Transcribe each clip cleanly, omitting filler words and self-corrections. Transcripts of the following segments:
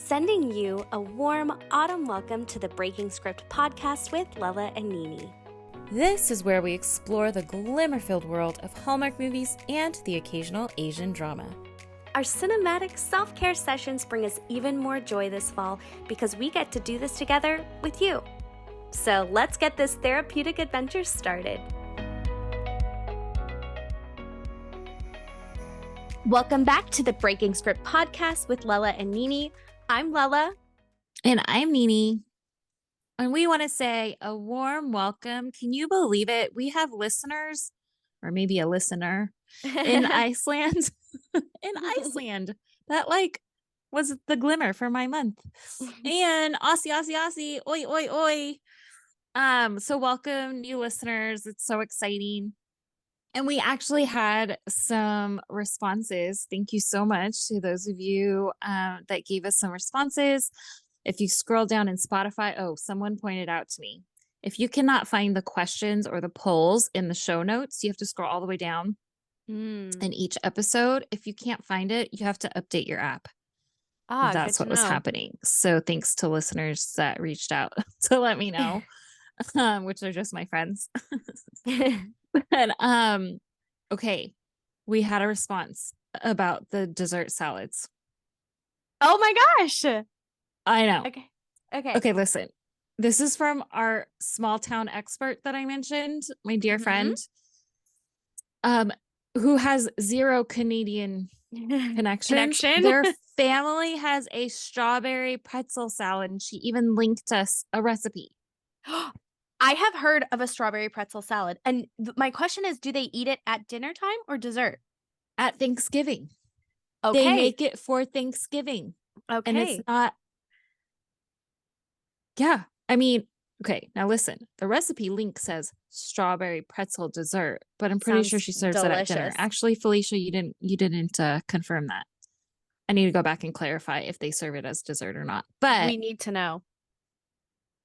sending you a warm autumn welcome to the Breaking Script podcast with Lala and Nini. This is where we explore the glimmer-filled world of Hallmark movies and the occasional Asian drama. Our cinematic self-care sessions bring us even more joy this fall because we get to do this together with you. So let's get this therapeutic adventure started. Welcome back to the Breaking Script podcast with Lala and Nini. I'm Lala. And I'm Nini. And we want to say a warm welcome. Can you believe it? We have listeners, or maybe a listener, in Iceland. In Iceland. That was the glimmer for my month. And Aussie. Oi, oi, oi. So welcome, new listeners. It's so exciting. And we actually had some responses. Thank you so much to those of you that gave us some responses. If you scroll down in Spotify, someone pointed out to me, if you cannot find the questions or the polls in the show notes, you have to scroll all the way down in each episode. If you can't find it, you have to update your app. That's what was happening. So thanks to listeners that reached out to let me know, which are just my friends. But okay, we had a response about the dessert salads. Oh my gosh. I know. Okay, listen. This is from our small town expert that I mentioned, my dear friend, who has zero Canadian connection. Their family has a strawberry pretzel salad, and she even linked us a recipe. I have heard of a strawberry pretzel salad. And my question is, do they eat it at dinner time or dessert? At Thanksgiving. Okay. They make it for Thanksgiving. Okay. And it's not. Yeah. I mean, okay, now listen. The recipe link says strawberry pretzel dessert, but I'm pretty sure she serves it at dinner. Actually, Felicia, you didn't confirm that. I need to go back and clarify if they serve it as dessert or not. But we need to know.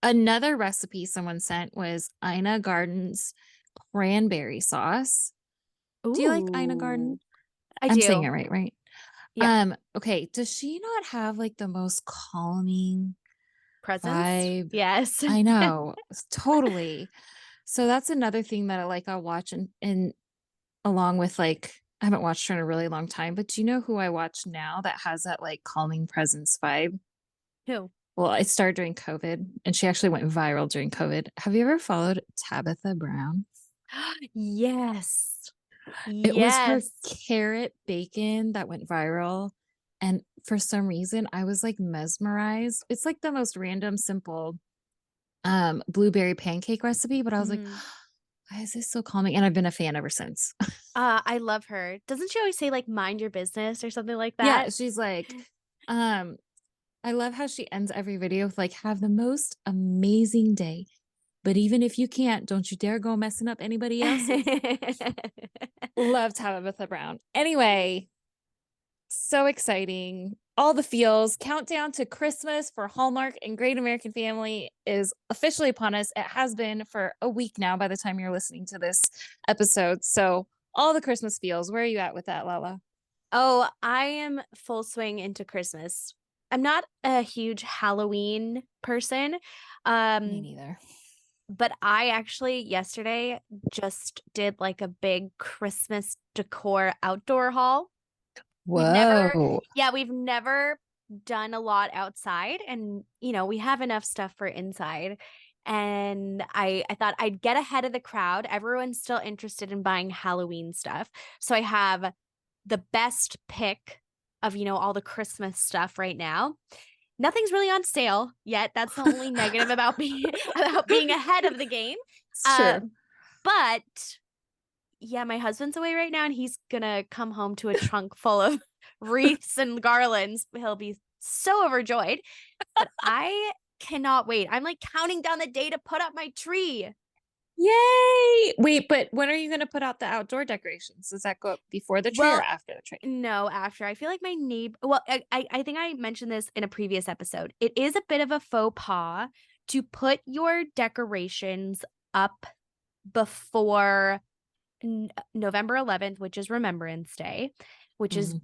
Another recipe someone sent was Ina Garden's cranberry sauce. Ooh. Do you like Ina Garden? I'm do. Saying it right? Yeah. Okay. Does she not have like the most calming presence? Vibe? Yes. I know. Totally. So that's another thing that I'll watch and along with I haven't watched her in a really long time, but do you know who I watch now that has that like calming presence vibe? Who? Well, it started during COVID, and she actually went viral during COVID. Have you ever followed Tabitha Brown? Yes. It was her carrot bacon that went viral. And for some reason, I was like mesmerized. It's like the most random, simple blueberry pancake recipe. But I was like, why is this so calming? And I've been a fan ever since. I love her. Doesn't she always say like, mind your business or something like that? Yeah, she's like, I love how she ends every video with like, have the most amazing day. But even if you can't, don't you dare go messing up anybody else's. Love Tabitha Brown. Anyway, so exciting. All the feels. Countdown to Christmas for Hallmark and Great American Family is officially upon us. It has been for a week now by the time you're listening to this episode. So all the Christmas feels. Where are you at with that, Lala? Oh, I am full swing into Christmas. I'm not a huge Halloween person. Me neither. But I actually yesterday just did like a big Christmas decor outdoor haul. Whoa. We've never done a lot outside, and we have enough stuff for inside. And I thought I'd get ahead of the crowd. Everyone's still interested in buying Halloween stuff. So I have the best pick of, all the Christmas stuff right now. Nothing's really on sale yet. That's the only negative about being ahead of the game. Sure. But yeah, my husband's away right now, and he's gonna come home to a trunk full of wreaths and garlands. He'll be so overjoyed. But I cannot wait. I'm like counting down the day to put up my tree. Yay! Wait, but when are you going to put out the outdoor decorations? Does that go up before the tree or after the tree? No, after. I feel like my neighbor. Well, I think I mentioned this in a previous episode. It is a bit of a faux pas to put your decorations up before November 11th, which is Remembrance Day, which is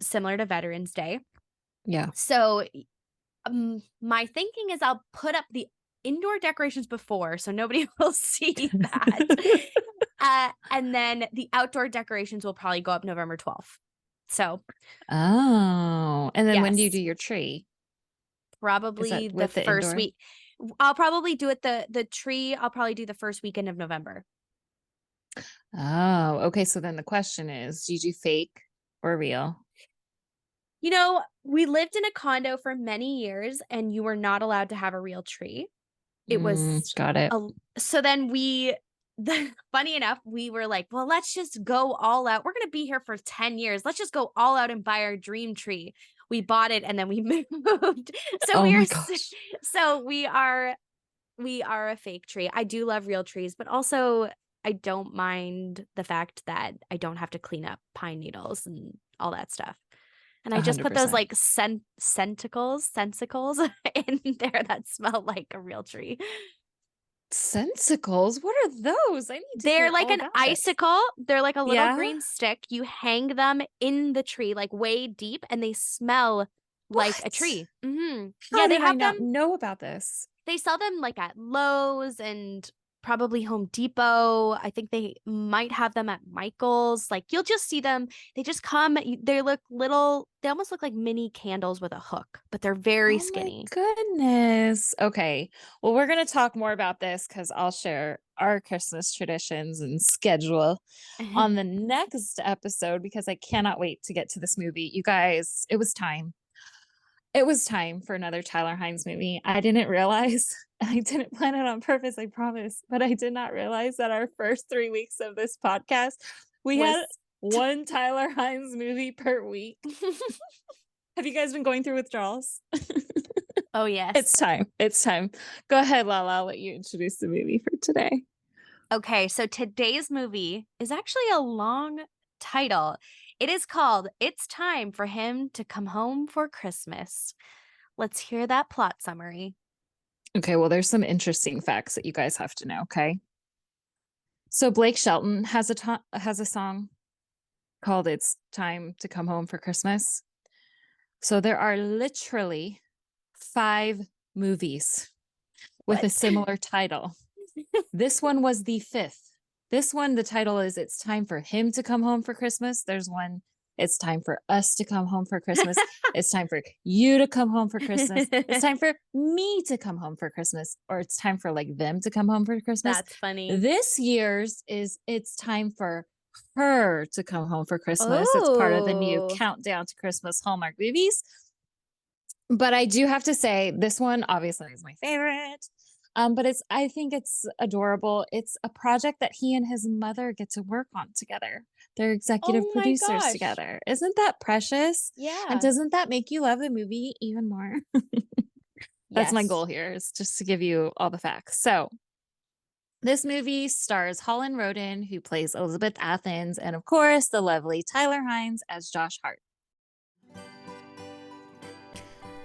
similar to Veterans Day. Yeah. So My thinking is I'll put up the indoor decorations before so nobody will see that. And then the outdoor decorations will probably go up November 12th. So, Oh, and then when do you do yes, your tree? Is probably that the with the first indoor? week. I'll probably do it the tree, I'll probably do the first weekend of November. Oh, okay. So then the question is, do you do fake or real? You know, we lived in a condo for many years and you were not allowed to have a real tree. It was Got it. so then funny enough, we were like, well, let's just go all out. We're going to be here for 10 years. Let's just go all out and buy our dream tree. We bought it and then we moved. So Oh we are, my gosh. so we are a fake tree. I do love real trees, but also I don't mind the fact that I don't have to clean up pine needles and all that stuff. And I just put those 100%. like sensicles in there that smell like a real tree. Sensicles? What are those? I need to They're hear like all an about this. icicle. They're like a little Yeah? green stick. You hang them in the tree, like way deep, and they smell like a What? tree. Yeah, How they did I have them. not know about this? They sell them like at Lowe's and probably Home Depot. I think they might have them at Michael's. Like you'll just see them. They just come. They look little. They almost look like mini candles with a hook, but they're very Oh my skinny. goodness. Okay. Well, we're going to talk more about this because I'll share our Christmas traditions and schedule on the next episode because I cannot wait to get to this movie. You guys, it was time. It was time for another Tyler Hynes movie. I didn't realize, and I didn't plan it on purpose, I promise, but I did not realize that our first 3 weeks of this podcast, we had Was one Tyler Hynes movie per week. Have you guys been going through withdrawals? Oh It's yes. time. It's time. Go ahead, Lala. I'll let you introduce the movie for today. Okay, so today's movie is actually a long title. It is called It's Time for Him to Come Home for Christmas. Let's hear that plot summary. Okay, well, there's some interesting facts that you guys have to know, okay? So Blake Shelton has a song called It's Time to Come Home for Christmas. So there are literally 5 movies with What? a similar title. This one was the 5th. This one, the title is It's Time for Him to Come Home for Christmas. There's one, It's Time for Us to Come Home for Christmas. It's time for you to come home for Christmas. It's time for me to come home for Christmas. Or it's time for like them to come home for Christmas. That's funny. This year's is It's Time for her to come home for Christmas. It's part of the new Oh. countdown to Christmas Hallmark movies. But I do have to say, this one obviously is my favorite. But I think it's adorable. It's a project that he and his mother get to work on together. They're executive Oh my producers gosh. together. Isn't that precious? And Yeah. doesn't that make you love the movie even more? That's my Yes. goal here, is just to give you all the facts. So this movie stars Holland Roden, who plays Elizabeth Athens, and of course, the lovely Tyler Hynes as Josh Hart.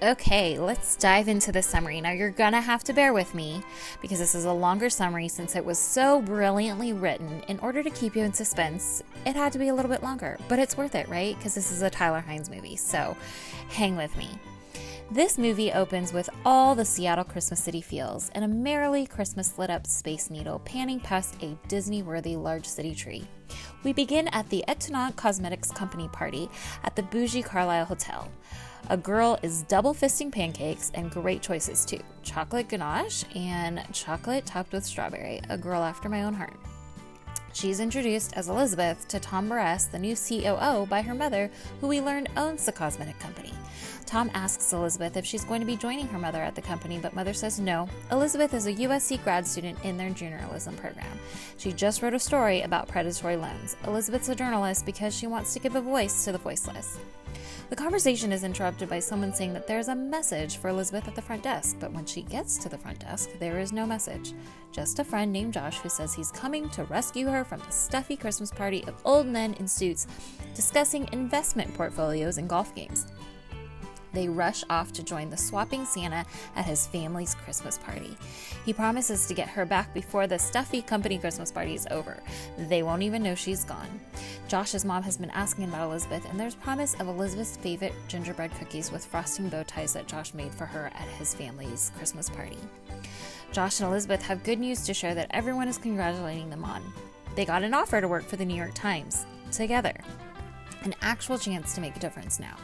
Okay, let's dive into the summary. Now, you're gonna have to bear with me because this is a longer summary since it was so brilliantly written. In order to keep you in suspense, it had to be a little bit longer, but it's worth it, right? Because this is a Tyler Hynes movie, so hang with me. This movie opens with all the Seattle Christmas city feels and a merrily Christmas lit up Space Needle panning past a Disney-worthy large city tree. We begin at the Etonant Cosmetics Company party at the bougie Carlisle Hotel. A girl is double fisting pancakes and great choices too. Chocolate ganache and chocolate topped with strawberry, a girl after my own heart. She's introduced as Elizabeth to Tom Barres, the new COO, by her mother, who we learned owns the cosmetic company. Tom asks Elizabeth if she's going to be joining her mother at the company, but mother says no. Elizabeth is a USC grad student in their journalism program. She just wrote a story about predatory loans. Elizabeth's a journalist because she wants to give a voice to the voiceless. The conversation is interrupted by someone saying that there's a message for Elizabeth at the front desk, but when she gets to the front desk, there is no message. Just a friend named Josh who says he's coming to rescue her from the stuffy Christmas party of old men in suits discussing investment portfolios and golf games. They rush off to join the swapping Santa at his family's Christmas party. He promises to get her back before the stuffy company Christmas party is over. They won't even know she's gone. Josh's mom has been asking about Elizabeth, and there's promise of Elizabeth's favorite gingerbread cookies with frosting bow ties that Josh made for her at his family's Christmas party. Josh and Elizabeth have good news to share that everyone is congratulating them on. They got an offer to work for the New York Times together. An actual chance to make a difference now.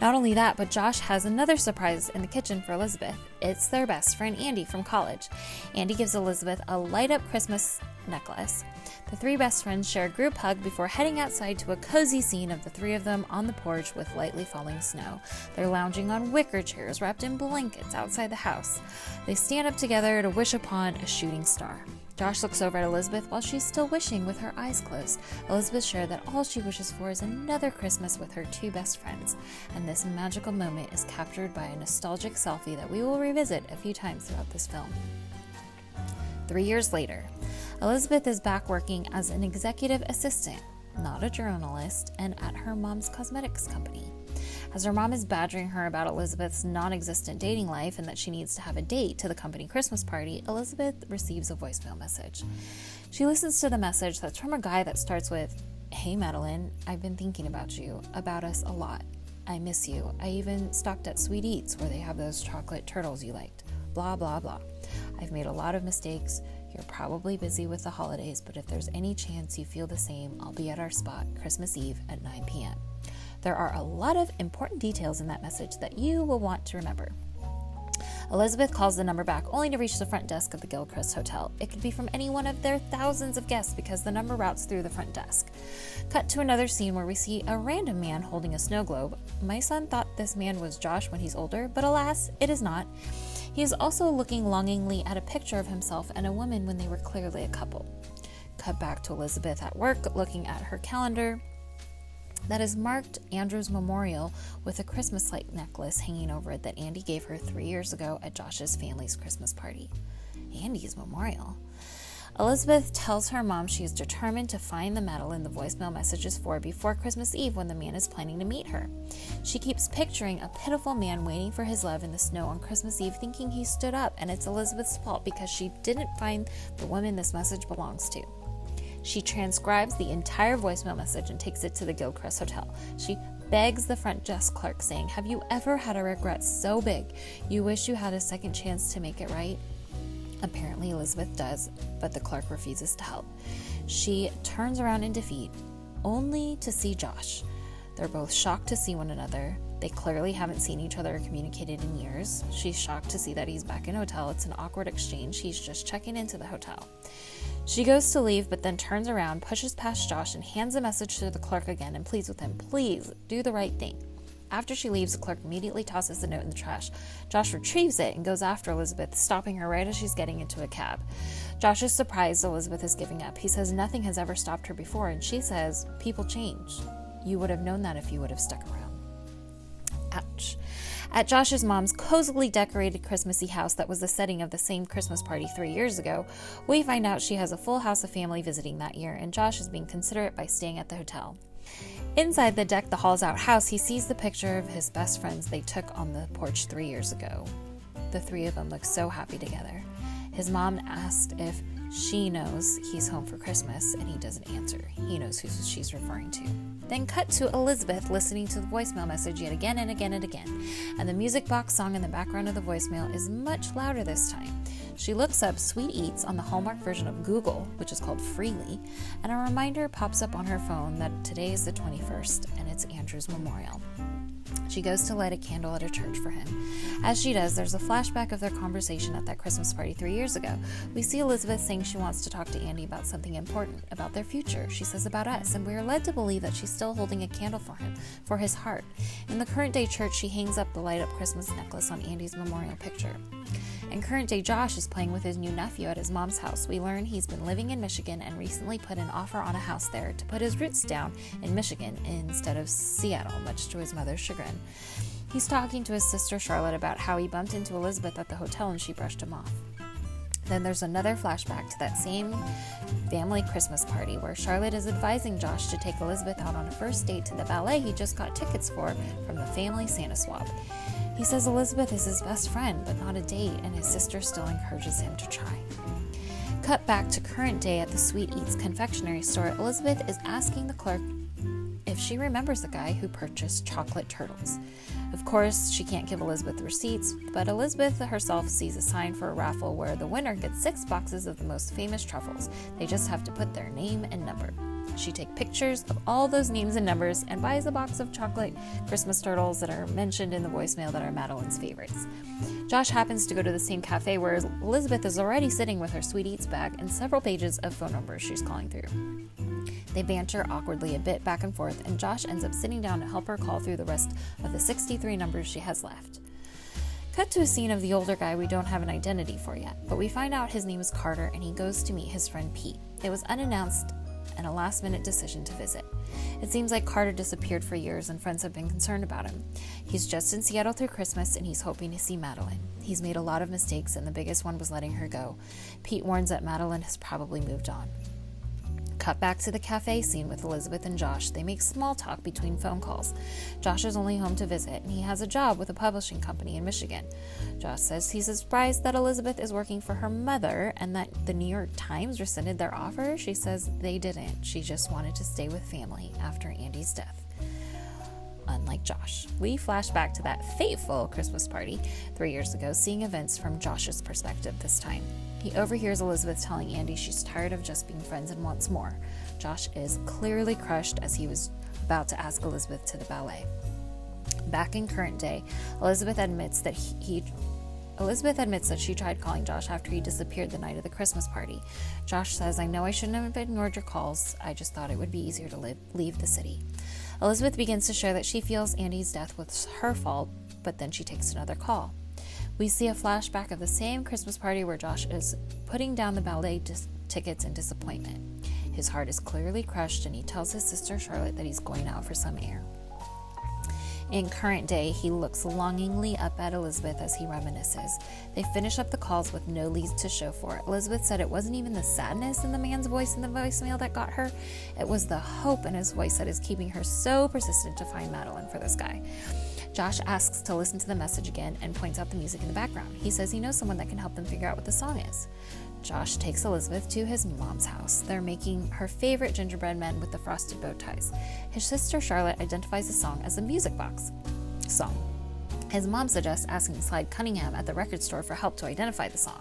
Not only that, but Josh has another surprise in the kitchen for Elizabeth. It's their best friend, Andy, from college. Andy gives Elizabeth a light-up Christmas necklace. The three best friends share a group hug before heading outside to a cozy scene of the three of them on the porch with lightly falling snow. They're lounging on wicker chairs wrapped in blankets outside the house. They stand up together to wish upon a shooting star. Josh looks over at Elizabeth while she's still wishing with her eyes closed. Elizabeth shared that all she wishes for is another Christmas with her two best friends, and this magical moment is captured by a nostalgic selfie that we will revisit a few times throughout this film. 3 years later, Elizabeth is back working as an executive assistant, not a journalist, and at her mom's cosmetics company. As her mom is badgering her about Elizabeth's non-existent dating life and that she needs to have a date to the company Christmas party, Elizabeth receives a voicemail message. She listens to the message that's from a guy that starts with, "Hey Madeline, I've been thinking about us a lot. I miss you. I even stopped at Sweet Eats where they have those chocolate turtles you liked. Blah, blah, blah. I've made a lot of mistakes. You're probably busy with the holidays, but if there's any chance you feel the same, I'll be at our spot Christmas Eve at 9 p.m. There are a lot of important details in that message that you will want to remember." Elizabeth calls the number back only to reach the front desk of the Gilchrist Hotel. It could be from any one of their thousands of guests because the number routes through the front desk. Cut to another scene where we see a random man holding a snow globe. My son thought this man was Josh when he's older, but alas, it is not. He is also looking longingly at a picture of himself and a woman when they were clearly a couple. Cut back to Elizabeth at work, looking at her calendar that is marked Andrew's memorial with a Christmas light necklace hanging over it that Andy gave her 3 years ago at Josh's family's Christmas party. Andy's memorial. Elizabeth tells her mom she is determined to find the Madeline the voicemail message is for before Christmas Eve when the man is planning to meet her. She keeps picturing a pitiful man waiting for his love in the snow on Christmas Eve, thinking he stood up, and it's Elizabeth's fault because she didn't find the woman this message belongs to. She transcribes the entire voicemail message and takes it to the Gilchrist Hotel. She begs the front desk clerk, saying, "Have you ever had a regret so big you wish you had a second chance to make it right?" Apparently Elizabeth does, but the clerk refuses to help. She turns around in defeat, only to see Josh. They're both shocked to see one another. They clearly haven't seen each other or communicated in years. She's shocked to see that he's back in hotel. It's an awkward exchange. He's just checking into the hotel. She goes to leave, but then turns around, pushes past Josh, and hands a message to the clerk again and pleads with him, "Please, do the right thing." After she leaves, the clerk immediately tosses the note in the trash. Josh retrieves it and goes after Elizabeth, stopping her right as she's getting into a cab. Josh is surprised Elizabeth is giving up. He says nothing has ever stopped her before, and she says, "People change. You would have known that if you would have stuck around." Ouch. At Josh's mom's cozily decorated Christmassy house that was the setting of the same Christmas party 3 years ago, we find out she has a full house of family visiting that year, and Josh is being considerate by staying at the hotel. Inside the deck the halls out house, he sees the picture of his best friends they took on the porch 3 years ago. The three of them look so happy together. His mom asked if she knows he's home for Christmas, and he doesn't answer. He knows who she's referring to. Then cut to Elizabeth listening to the voicemail message yet again and again and again, and the music box song in the background of the voicemail is much louder this time. She looks up Sweet Eats on the Hallmark version of Google, which is called Freely, and a reminder pops up on her phone that today is the 21st, and it's Andrew's memorial. She goes to light a candle at a church for him. As she does, there's a flashback of their conversation at that Christmas party 3 years ago. We see Elizabeth saying she wants to talk to Andy about something important, about their future. She says about us, and we are led to believe that she's still holding a candle for him, for his heart. In the current day church, she hangs up the light-up Christmas necklace on Andy's memorial picture. In current day, Josh is playing with his new nephew at his mom's house. We learn he's been living in Michigan and recently put an offer on a house there to put his roots down in Michigan instead of Seattle, much to his mother's chagrin. He's talking to his sister Charlotte about how he bumped into Elizabeth at the hotel and she brushed him off. Then there's another flashback to that same family Christmas party where Charlotte is advising Josh to take Elizabeth out on a first date to the ballet he just got tickets for from the family Santa swap. He says Elizabeth is his best friend, but not a date, and his sister still encourages him to try. Cut back to current day at the Sweet Eats confectionery store, Elizabeth is asking the clerk if she remembers the guy who purchased chocolate turtles. Of course, she can't give Elizabeth the receipts, but Elizabeth herself sees a sign for a raffle where the winner gets 6 boxes of the most famous truffles. They just have to put their name and number. She takes pictures of all those names and numbers and buys a box of chocolate Christmas turtles that are mentioned in the voicemail that are Madeline's favorites. Josh happens to go to the same cafe where Elizabeth is already sitting with her Sweet Eats bag and several pages of phone numbers she's calling through. They banter awkwardly a bit back and forth, and Josh ends up sitting down to help her call through the rest of the 63 numbers she has left. Cut to a scene of the older guy we don't have an identity for yet, but we find out his name is Carter and he goes to meet his friend Pete. It was unannounced and a last-minute decision to visit. It seems like Carter disappeared for years and friends have been concerned about him. He's just in Seattle through Christmas and he's hoping to see Madeline. He's made a lot of mistakes and the biggest one was letting her go. Pete warns that Madeline has probably moved on. Cut back to the cafe scene with Elizabeth and Josh. They make small talk between phone calls. Josh is only home to visit, and he has a job with a publishing company in Michigan. Josh says he's surprised that Elizabeth is working for her mother and that the New York Times rescinded their offer. She says they didn't. She just wanted to stay with family after Andy's death. Unlike Josh, we flash back to that fateful Christmas party 3 years ago, seeing events from Josh's perspective this time. He overhears Elizabeth telling Andy she's tired of just being friends and wants more. Josh is clearly crushed as he was about to ask Elizabeth to the ballet. Back in current day, Elizabeth admits that she tried calling Josh after he disappeared the night of the Christmas party. Josh says, "I know I shouldn't have ignored your calls. I just thought it would be easier to leave the city." Elizabeth begins to share that she feels Andy's death was her fault, but then she takes another call. We see a flashback of the same Christmas party where Josh is putting down the ballet tickets in disappointment. His heart is clearly crushed and he tells his sister Charlotte that he's going out for some air. In current day, he looks longingly up at Elizabeth as he reminisces. They finish up the calls with no leads to show for it. Elizabeth said it wasn't even the sadness in the man's voice in the voicemail that got her. It was the hope in his voice that is keeping her so persistent to find Madeline for this guy. Josh asks to listen to the message again and points out the music in the background. He says he knows someone that can help them figure out what the song is. Josh takes Elizabeth to his mom's house. They're making her favorite gingerbread men with the frosted bow ties. His sister Charlotte identifies the song as a music box song. His mom suggests asking Slide Cunningham at the record store for help to identify the song.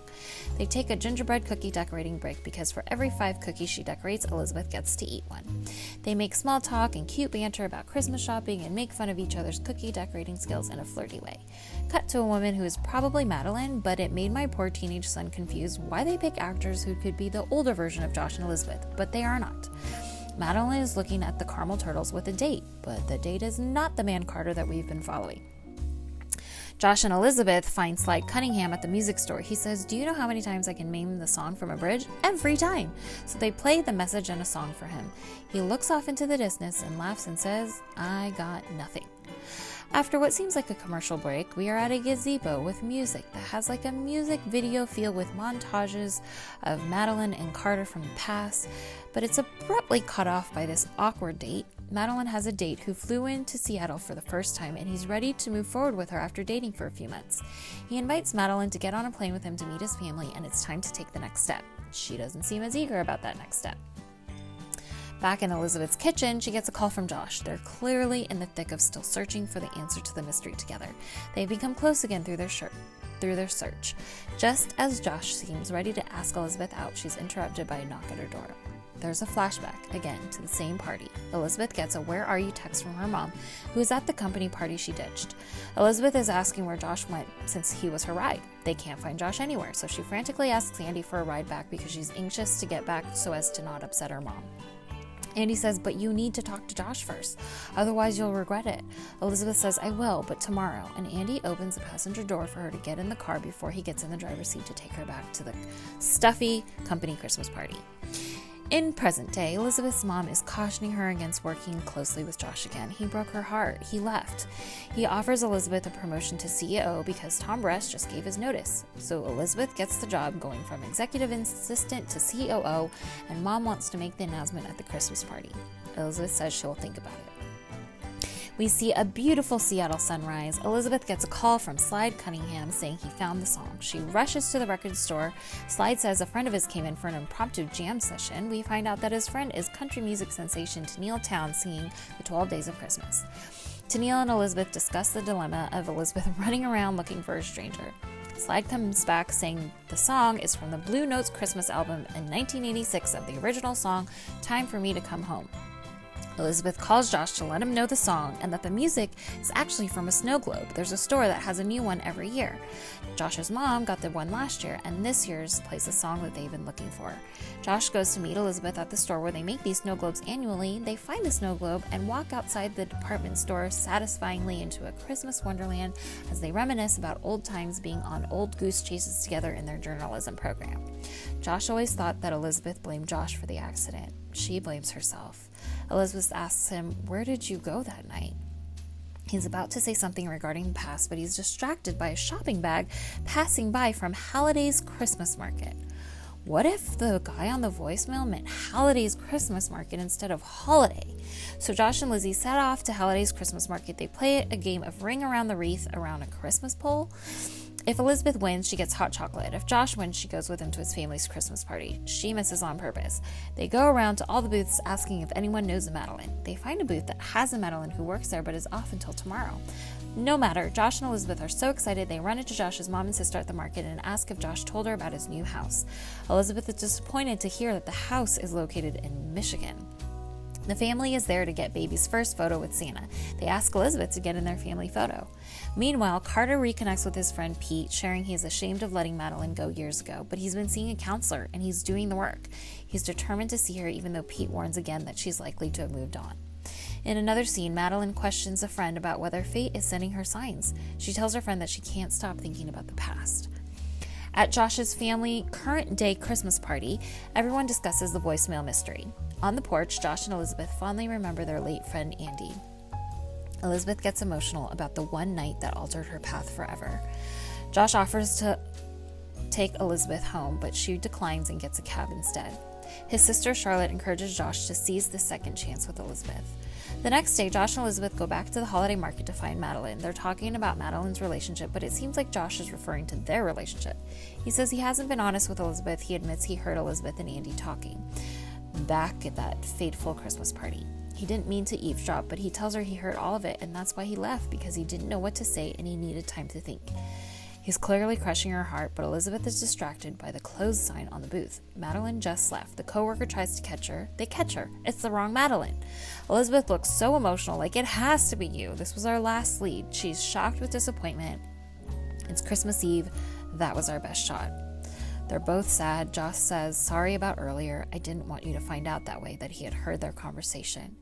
They take a gingerbread cookie decorating break because for every 5 cookies she decorates, Elizabeth gets to eat one. They make small talk and cute banter about Christmas shopping and make fun of each other's cookie decorating skills in a flirty way. Cut to a woman who is probably Madeline, but it made my poor teenage son confused why they pick actors who could be the older version of Josh and Elizabeth, but they are not. Madeline is looking at the caramel turtles with a date, but the date is not the man Carter that we've been following. Josh and Elizabeth find Slide Cunningham at the music store. He says, "Do you know how many times I can name the song from a bridge?" "Every time." So they play the message and a song for him. He looks off into the distance and laughs and says, "I got nothing." After what seems like a commercial break, we are at a gazebo with music that has like a music video feel with montages of Madeline and Carter from the past, but it's abruptly cut off by this awkward date. Madeline has a date who flew into Seattle for the first time, and he's ready to move forward with her after dating for a few months. He invites Madeline to get on a plane with him to meet his family, and it's time to take the next step. She doesn't seem as eager about that next step. Back in Elizabeth's kitchen, she gets a call from Josh. They're clearly in the thick of still searching for the answer to the mystery together. They've become close again through their search. Just as Josh seems ready to ask Elizabeth out, she's interrupted by a knock at her door. There's a flashback, again, to the same party. Elizabeth gets a "Where are you?" text from her mom, who is at the company party she ditched. Elizabeth is asking where Josh went since he was her ride. They can't find Josh anywhere, so she frantically asks Andy for a ride back because she's anxious to get back so as to not upset her mom. Andy says, "But you need to talk to Josh first, otherwise you'll regret it." Elizabeth says, "I will, but tomorrow," and Andy opens the passenger door for her to get in the car before he gets in the driver's seat to take her back to the stuffy company Christmas party. In present day, Elizabeth's mom is cautioning her against working closely with Josh again. He broke her heart. He left. He offers Elizabeth a promotion to CEO because Tom Bress just gave his notice. So Elizabeth gets the job, going from executive assistant to COO, and mom wants to make the announcement at the Christmas party. Elizabeth says she'll think about it. We see a beautiful Seattle sunrise. Elizabeth gets a call from Slide Cunningham saying he found the song. She rushes to the record store. Slide says a friend of his came in for an impromptu jam session. We find out that his friend is country music sensation Tenille Townes singing the 12 Days of Christmas. Tenille and Elizabeth discuss the dilemma of Elizabeth running around looking for a stranger. Slide comes back saying the song is from the Blue Notes Christmas album in 1986 of the original song, Time for Me to Come Home. Elizabeth calls Josh to let him know the song and that the music is actually from a snow globe. There's a store that has a new one every year. Josh's mom got the one last year, and this year's plays the song that they've been looking for. Josh goes to meet Elizabeth at the store where they make these snow globes annually. They find the snow globe and walk outside the department store satisfyingly into a Christmas wonderland as they reminisce about old times being on old goose chases together in their journalism program. Josh always thought that Elizabeth blamed Josh for the accident. She blames herself. Elizabeth asks him, "Where did you go that night?" He's about to say something regarding the past, but he's distracted by a shopping bag passing by from Halliday's Christmas market. What if the guy on the voicemail meant Halliday's Christmas market instead of holiday? So Josh and Lizzie set off to Halliday's Christmas market. They play a game of ring around the wreath around a Christmas pole. If Elizabeth wins, she gets hot chocolate. If Josh wins, she goes with him to his family's Christmas party. She misses on purpose. They go around to all the booths asking if anyone knows a Madeline. They find a booth that has a Madeline who works there but is off until tomorrow. No matter, Josh and Elizabeth are so excited they run into Josh's mom and sister at the market and ask if Josh told her about his new house. Elizabeth is disappointed to hear that the house is located in Michigan. The family is there to get baby's first photo with Santa. They ask Elizabeth to get in their family photo. Meanwhile, Carter reconnects with his friend Pete, sharing he is ashamed of letting Madeline go years ago, but he's been seeing a counselor and he's doing the work. He's determined to see her even though Pete warns again that she's likely to have moved on. In another scene, Madeline questions a friend about whether fate is sending her signs. She tells her friend that she can't stop thinking about the past. At Josh's family current day Christmas party, everyone discusses the voicemail mystery. On the porch, Josh and Elizabeth fondly remember their late friend Andy. Elizabeth gets emotional about the one night that altered her path forever. Josh offers to take Elizabeth home, but she declines and gets a cab instead. His sister Charlotte encourages Josh to seize the second chance with Elizabeth. The next day, Josh and Elizabeth go back to the holiday market to find Madeline. They're talking about Madeline's relationship, but it seems like Josh is referring to their relationship. He says he hasn't been honest with Elizabeth. He admits he heard Elizabeth and Andy talking back at that fateful Christmas party. He didn't mean to eavesdrop, but he tells her he heard all of it, and that's why he left, because he didn't know what to say and he needed time to think. He's clearly crushing her heart, but Elizabeth is distracted by the closed sign on the booth. Madeline just left. The coworker tries to catch her. They catch her. It's the wrong Madeline. Elizabeth looks so emotional, like it has to be you. This was our last lead. She's shocked with disappointment. It's Christmas Eve. That was our best shot. They're both sad. Josh says, "Sorry about earlier. I didn't want you to find out that way," that he had heard their conversation.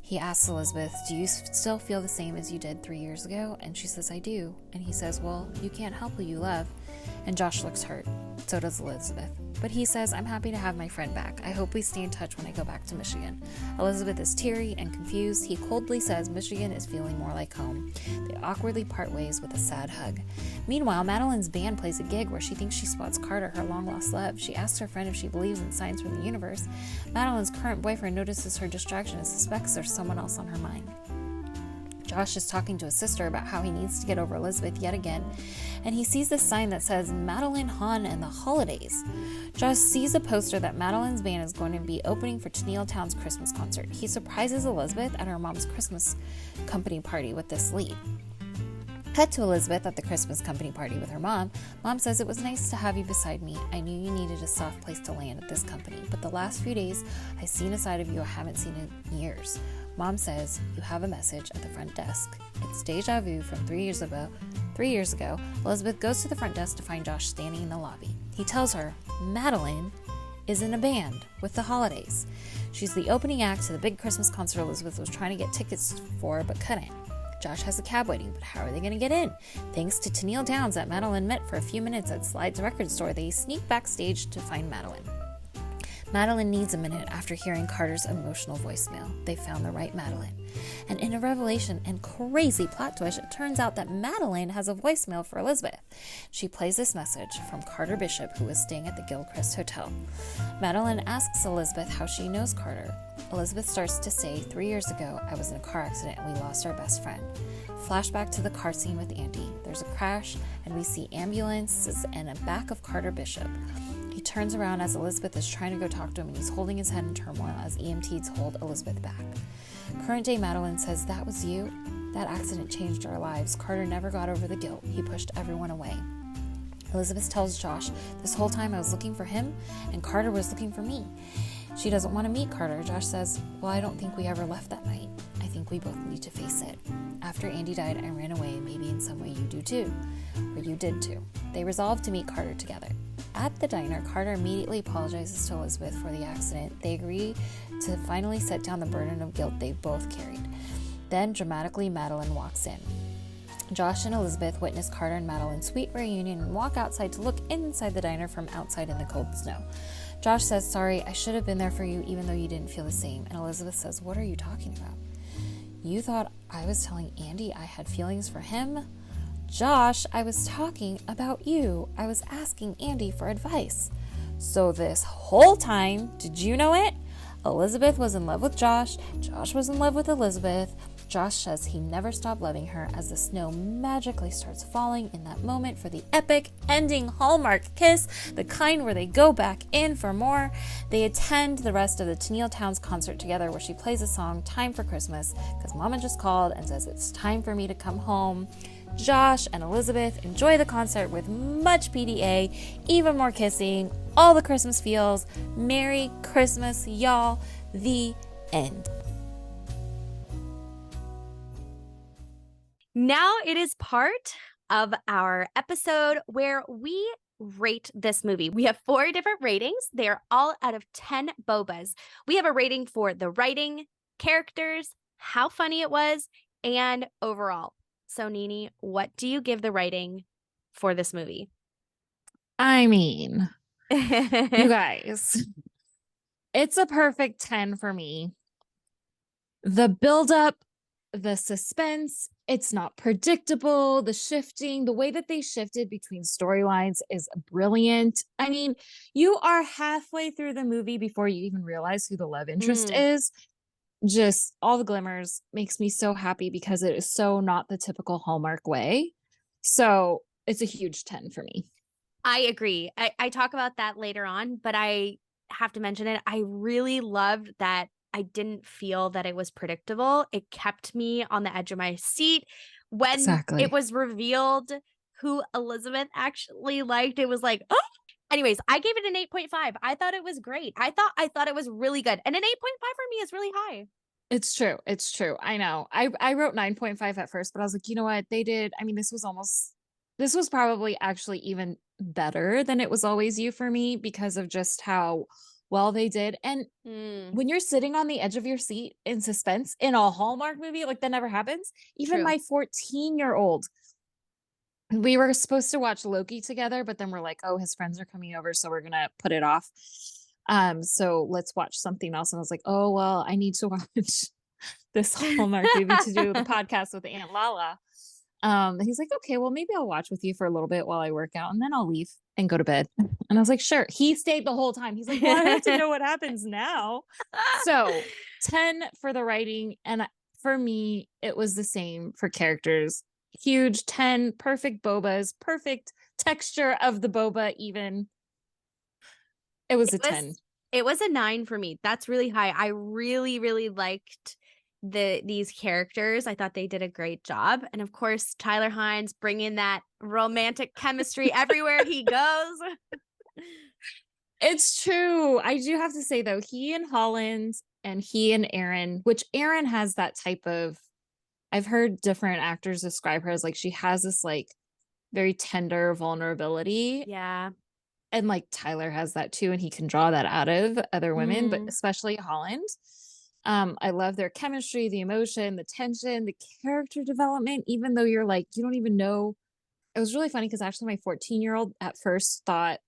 He asks Elizabeth, "Do you still feel the same as you did 3 years ago?" And she says, "I do." And he says, "Well, you can't help who you love." And Josh looks hurt. So does Elizabeth. But he says, "I'm happy to have my friend back. I hope we stay in touch when I go back to Michigan." Elizabeth is teary and confused. He coldly says Michigan is feeling more like home. They awkwardly part ways with a sad hug. Meanwhile, Madeline's band plays a gig where she thinks she spots Carter, her long-lost love. She asks her friend if she believes in signs from the universe. Madeline's current boyfriend notices her distraction and suspects there's someone else on her mind. Josh is talking to his sister about how he needs to get over Elizabeth yet again, and he sees this sign that says Madeline Hahn and the Holidays. Josh sees a poster that Madeline's band is going to be opening for Tenille Townes' Christmas concert. He surprises Elizabeth at her mom's Christmas company party with this lead. Cut to Elizabeth at the Christmas company party with her mom. Mom says, "It was nice to have you beside me. I knew you needed a soft place to land at this company, but the last few days, I've seen a side of you I haven't seen in years." Mom says, "You have a message at the front desk." It's deja vu from 3 years ago. 3 years ago, Elizabeth goes to the front desk to find Josh standing in the lobby. He tells her Madeline is in a band with the Holidays. She's the opening act to the big Christmas concert Elizabeth was trying to get tickets for but couldn't. Josh has a cab waiting, but how are they going to get in? Thanks to Tenille Townes that Madeline met for a few minutes at Slide's record store, they sneak backstage to find Madeline. Madeline needs a minute after hearing Carter's emotional voicemail. They found the right Madeline. And in a revelation and crazy plot twist, it turns out that Madeline has a voicemail for Elizabeth. She plays this message from Carter Bishop, who was staying at the Gilchrist Hotel. Madeline asks Elizabeth how she knows Carter. Elizabeth starts to say, 3 years ago, I was in a car accident and we lost our best friend. Flashback to the car scene with Andy. There's a crash and we see ambulances and a back of Carter Bishop. He turns around as Elizabeth is trying to go talk to him and he's holding his head in turmoil as EMTs hold Elizabeth back. Current day Madeline says, that was you? That accident changed our lives. Carter never got over the guilt. He pushed everyone away. Elizabeth tells Josh, this whole time I was looking for him and Carter was looking for me. She doesn't want to meet Carter. Josh says, well, I don't think we ever left that night. I think we both need to face it. After Andy died, I ran away. Maybe in some way you do too. Or you did too. They resolved to meet Carter together. At the diner, Carter immediately apologizes to Elizabeth for the accident. They agree to finally set down the burden of guilt they both carried. Then, dramatically, Madeline walks in. Josh and Elizabeth witness Carter and Madeline's sweet reunion and walk outside to look inside the diner from outside in the cold snow. Josh says, sorry, I should have been there for you even though you didn't feel the same. And Elizabeth says, what are you talking about? You thought I was telling Andy I had feelings for him? Josh, I was talking about you. I was asking Andy for advice. So this whole time, did you know it? Elizabeth was in love with Josh. Josh was in love with Elizabeth. Josh says he never stopped loving her as the snow magically starts falling in that moment for the epic ending Hallmark kiss, the kind where they go back in for more. They attend the rest of the Tennille Towns concert together where she plays a song, Time for Christmas, because Mama just called and says it's time for me to come home. Josh and Elizabeth enjoy the concert with much PDA, even more kissing, all the Christmas feels. Merry Christmas, y'all. The end. Now it is part of our episode where we rate this movie. We have 4 different ratings. They are all out of 10 bobas. We have a rating for the writing, characters, how funny it was, and overall. So, Nini, what do you give the writing for this movie? I mean, you guys, it's a perfect 10 for me. The buildup, the suspense, it's not predictable. The shifting, the way that they shifted between storylines is brilliant. I mean, you are halfway through the movie before you even realize who the love interest is. Just all the glimmers makes me so happy because it is so not the typical Hallmark way. So it's a huge 10 for me. I agree. I talk about that later on, but I have to mention it. I really loved that I didn't feel that it was predictable. It kept me on the edge of my seat. When it was revealed who Elizabeth actually liked, it was like, oh! Anyways, I gave it an 8.5. I thought it was great. I thought it was really good. And an 8.5 for me is really high. It's true. It's true. I know. I wrote 9.5 at first, but I was like, you know what? They did. I mean, this was probably actually even better than It Was Always You for me because of just how well they did. And when you're sitting on the edge of your seat in suspense in a Hallmark movie, like that never happens. Even my 14-year-old, we were supposed to watch Loki together, but then we're like, oh, his friends are coming over, so we're gonna put it off. So let's watch something else. And I was like, oh well, I need to watch this Hallmark movie to do the podcast with Aunt Lala. And he's like, okay, well maybe I'll watch with you for a little bit while I work out, and then I'll leave and go to bed. And I was like, sure. He stayed the whole time. He's like, well, I have to know what happens now. So 10 for the writing, and for me, it was the same for characters. Huge 10, perfect bobas, perfect texture of the boba even. It was a 10. It was a 9 for me. That's really high. I really, really liked these characters. I thought they did a great job. And of course, Tyler Hynes bringing that romantic chemistry everywhere he goes. It's true. I do have to say though, he and Holland and he and Aaron, which Aaron has that type of, I've heard different actors describe her as like, she has this like very tender vulnerability. Yeah. And like Tyler has that too. And he can draw that out of other women, but especially Holland. I love their chemistry, the emotion, the tension, the character development, even though you're like, you don't even know. It was really funny because actually my 14-year-old at first thought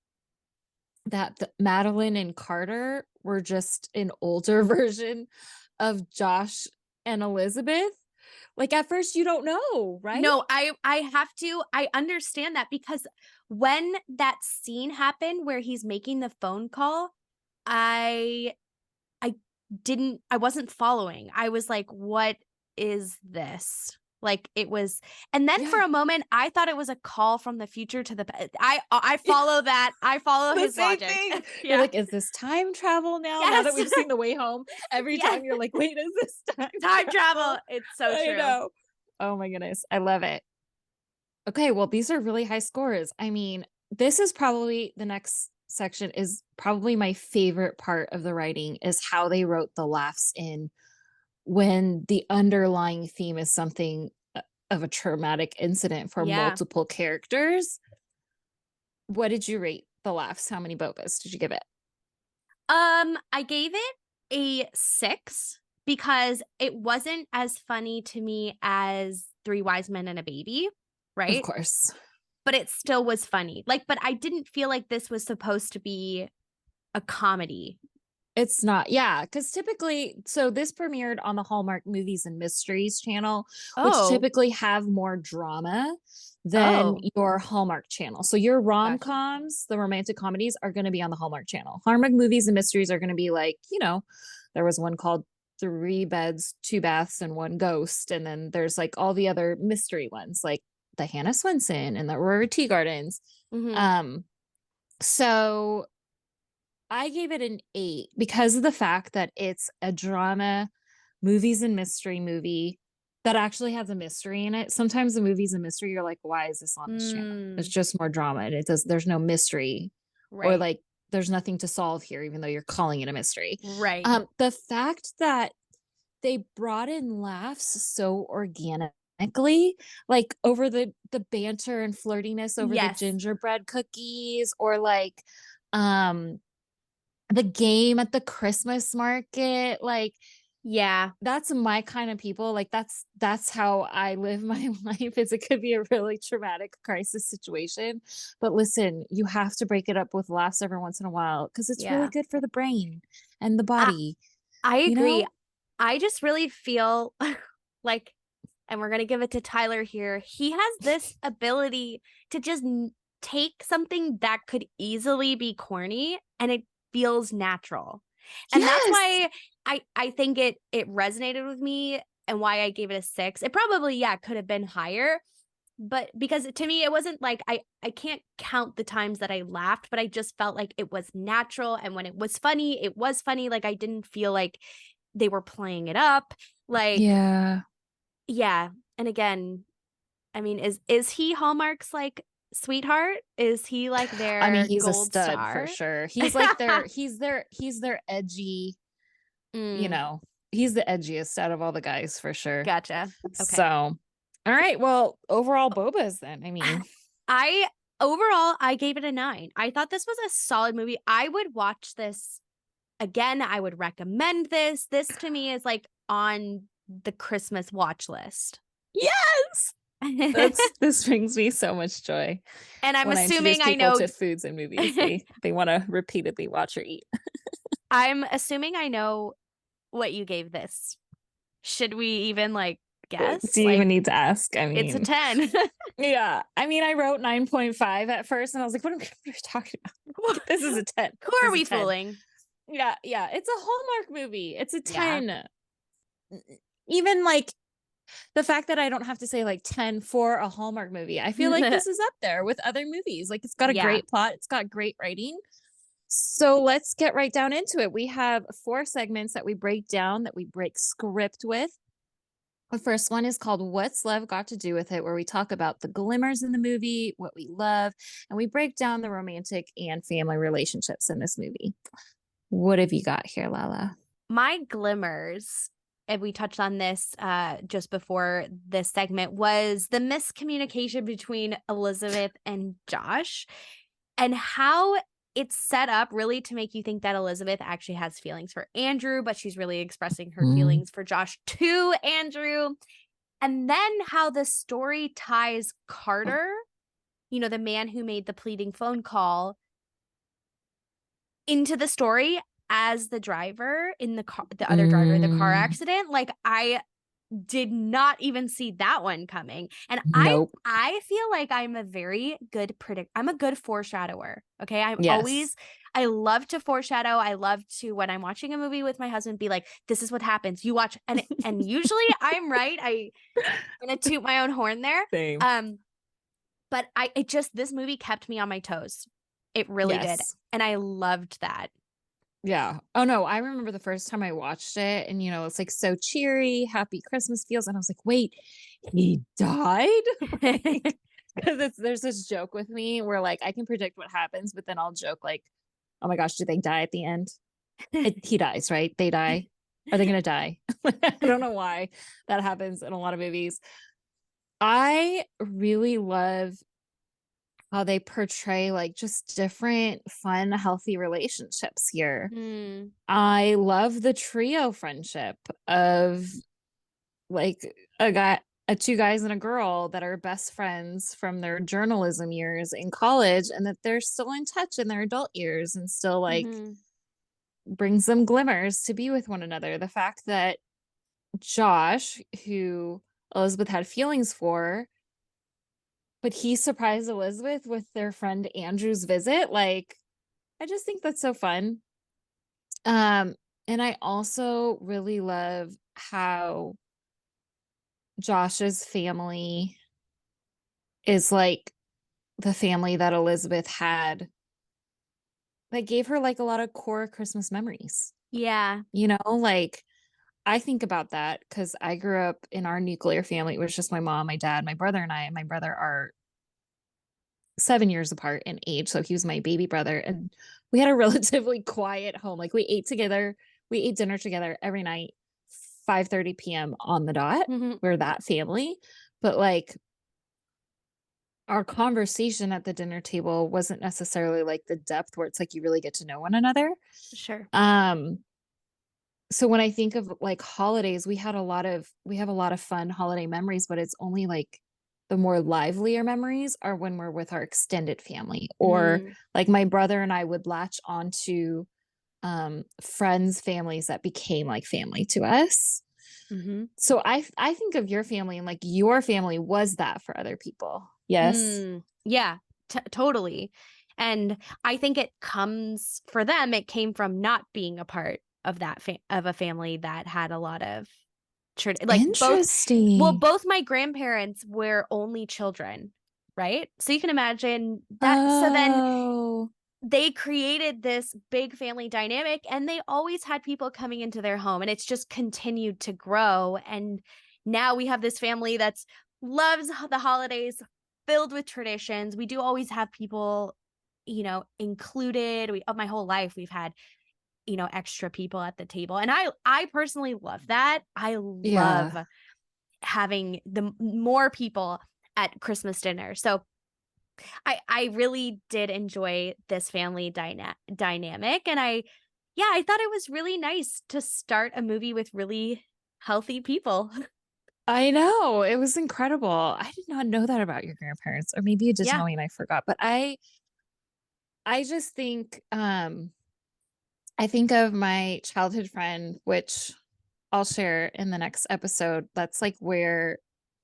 that Madeline and Carter were just an older version of Josh and Elizabeth. Like at first you don't know, right? No, I understand that because when that scene happened where he's making the phone call, I I I wasn't following. I was like, what is this? Like it was, and then for Yeah. a moment I thought it was a call from the future to the I follow that. I follow The his same logic. thing. You're Yeah. like, is this time travel now? Now that Yes. we've seen The Way Home, every Yes. time you're like, wait, is this time Time travel? travel. It's so I true. know. Oh my goodness. I love it. Okay, well, these are really high scores. I mean, this is probably the next section is probably my favorite part of the writing is how they wrote the laughs in when the underlying theme is something of a traumatic incident for Yeah. multiple characters. What did you rate the laughs? How many bobas did you give it? I gave it a 6 because it wasn't as funny to me as Three Wise Men and a Baby, Of right? course. But it still was funny. Like, but I didn't feel like this was supposed to be a comedy. It's not, yeah, because typically, so this premiered on the Hallmark Movies and Mysteries channel, which Oh, typically have more drama than oh, your Hallmark channel. So your gotcha. rom-coms, the romantic comedies, are going to be on the Hallmark channel. Hallmark Movies and Mysteries are going to be like, there was one called Three Beds, Two Baths, and One Ghost. And then there's like all the other mystery ones, like the Hannah Swenson and the Aurora Tea Gardens. Mm-hmm. Um, so I gave it an 8 because of the fact that it's a drama, movies and mystery movie that actually has a mystery in it. Sometimes the movies and mystery, you're like, why is this on this channel? It's Mm, just more drama and there's no mystery or right, like there's nothing to solve here, even though you're calling it a mystery. right. The fact that they brought in laughs so organically, like over the banter and flirtiness over the Yes. gingerbread cookies, or like um the game at the Christmas market, like Yeah. that's my kind of people. Like that's how I live my life. Is it could be a really traumatic crisis situation, but listen, you have to break it up with laughs every once in a while because it's really Yeah. good for the brain and the I, body, I you agree. know? I just really feel like, and we're going to give it to Tyler here. He has this ability to just take something that could easily be corny and it feels natural. And that's Yes. why I think it resonated with me and why I gave it a 6. It probably, yeah, could have been higher, but because to me it wasn't like I can't count the times that I laughed, but I just felt like it was natural, and when it was funny. Like I didn't feel like they were playing it up. Like, Yeah. yeah. And again, I mean, is he Hallmark's like sweetheart? Is he like I mean, their he's a gold stud for star? sure. He's like their edgy, you Mm, know, he's the edgiest out of all the guys for sure. gotcha. So, Okay. all right. Well, overall bobas then. I mean, I overall I gave it a 9. I thought this was a solid movie. I would watch this again. I would recommend this. This to me is like on the Christmas watch list. yes. And This brings me so much joy I'm when I introduce assuming I people know to foods and movies. They want to repeatedly watch or eat. I'm assuming I know what you gave this. Should we even like Do guess? you even Like need to ask? I it's a mean, 10. yeah. I mean, I wrote 9.5 at first and I was like, what are we talking about? This is a 10. Who This are is a we 10. fooling? Yeah, yeah. It's a Hallmark movie. It's a Yeah. 10. Even like the fact that I don't have to say like 10 for a Hallmark movie. I feel like this is up there with other movies. Like it's got a Yeah. great plot, it's got great writing. So let's get right down into it. We have 4 segments that we break down, that we break script with. The first one is called What's Love Got to Do with It, where we talk about the glimmers in the movie, what we love, and we break down the romantic and family relationships in this movie. What have you got here, Lala? My glimmers, and we touched on this just before this segment, was the miscommunication between Elizabeth and Josh, and how it's set up really to make you think that Elizabeth actually has feelings for Andrew, but she's really expressing her Mm. feelings for Josh to Andrew. And then how the story ties Carter, the man who made the pleading phone call, into the story as the driver in the car, the other driver in the car Mm, accident. Like I did not even see that one coming. And nope. I feel like I'm a very good I'm a good foreshadower. Okay. Yes. I love to foreshadow. I love to, when I'm watching a movie with my husband, be like, this is what happens. You watch. And usually I'm right. I'm gonna toot my own horn there. Same. Um, but it just, this movie kept me on my toes. It really did. Yes. And I loved that. Yeah. Oh no, I remember the first time I watched it and it's like so cheery, happy Christmas feels. And I was like, wait, he died? Like, because there's this joke with me where like I can predict what happens, but then I'll joke like, oh my gosh, did they die at the end? He dies, right? They die. Are they gonna die? I don't know why that happens in a lot of movies. I really love how they portray like just different fun, healthy relationships here. Hmm. I love the trio friendship of like two guys and a girl that are best friends from their journalism years in college and that they're still in touch in their adult years and still like Mm-hmm. brings them glimmers to be with one another. The fact that Josh, who Elizabeth had feelings for, but he surprised Elizabeth with their friend Andrew's visit, like I just think that's so fun. Um, and I also really love how Josh's family is like the family that Elizabeth had that gave her like a lot of core Christmas memories. Yeah. Like I think about that because I grew up in our nuclear family. It was just my mom, my dad, my brother, and I. And my brother are 7 years apart in age. So he was my baby brother. And we had a relatively quiet home. Like we ate together, we ate dinner together every night, 5:30 p.m. on the dot. Mm-hmm. We're that family. But like our conversation at the dinner table wasn't necessarily like the depth where it's like you really get to know one another. Sure. Um, so when I think of like holidays, we have a lot of fun holiday memories, but it's only like the more livelier memories are when we're with our extended family or Mm. like my brother and I would latch onto friends families that became like family to us. Mm-hmm. So I think of your family and like your family was that for other people. Yes. Mm. Yeah, totally. And I think it comes for them, it came from not being a part of that of a family that had a lot of like Interesting. both my grandparents were only children, right? So you can imagine that. So then Oh, they created this big family dynamic and they always had people coming into their home and it's just continued to grow. And now we have this family that's loves the holidays, filled with traditions. We do always have people, included. My whole life we've had, extra people at the table. And I personally love that. I yeah. love having the more people at Christmas dinner. So I really did enjoy this family dynamic. And I thought it was really nice to start a movie with really healthy people. I know. It was incredible. I did not know that about your grandparents. Or maybe you did Yeah. tell me and I forgot. But I just think I think of my childhood friend, which I'll share in the next episode. That's like where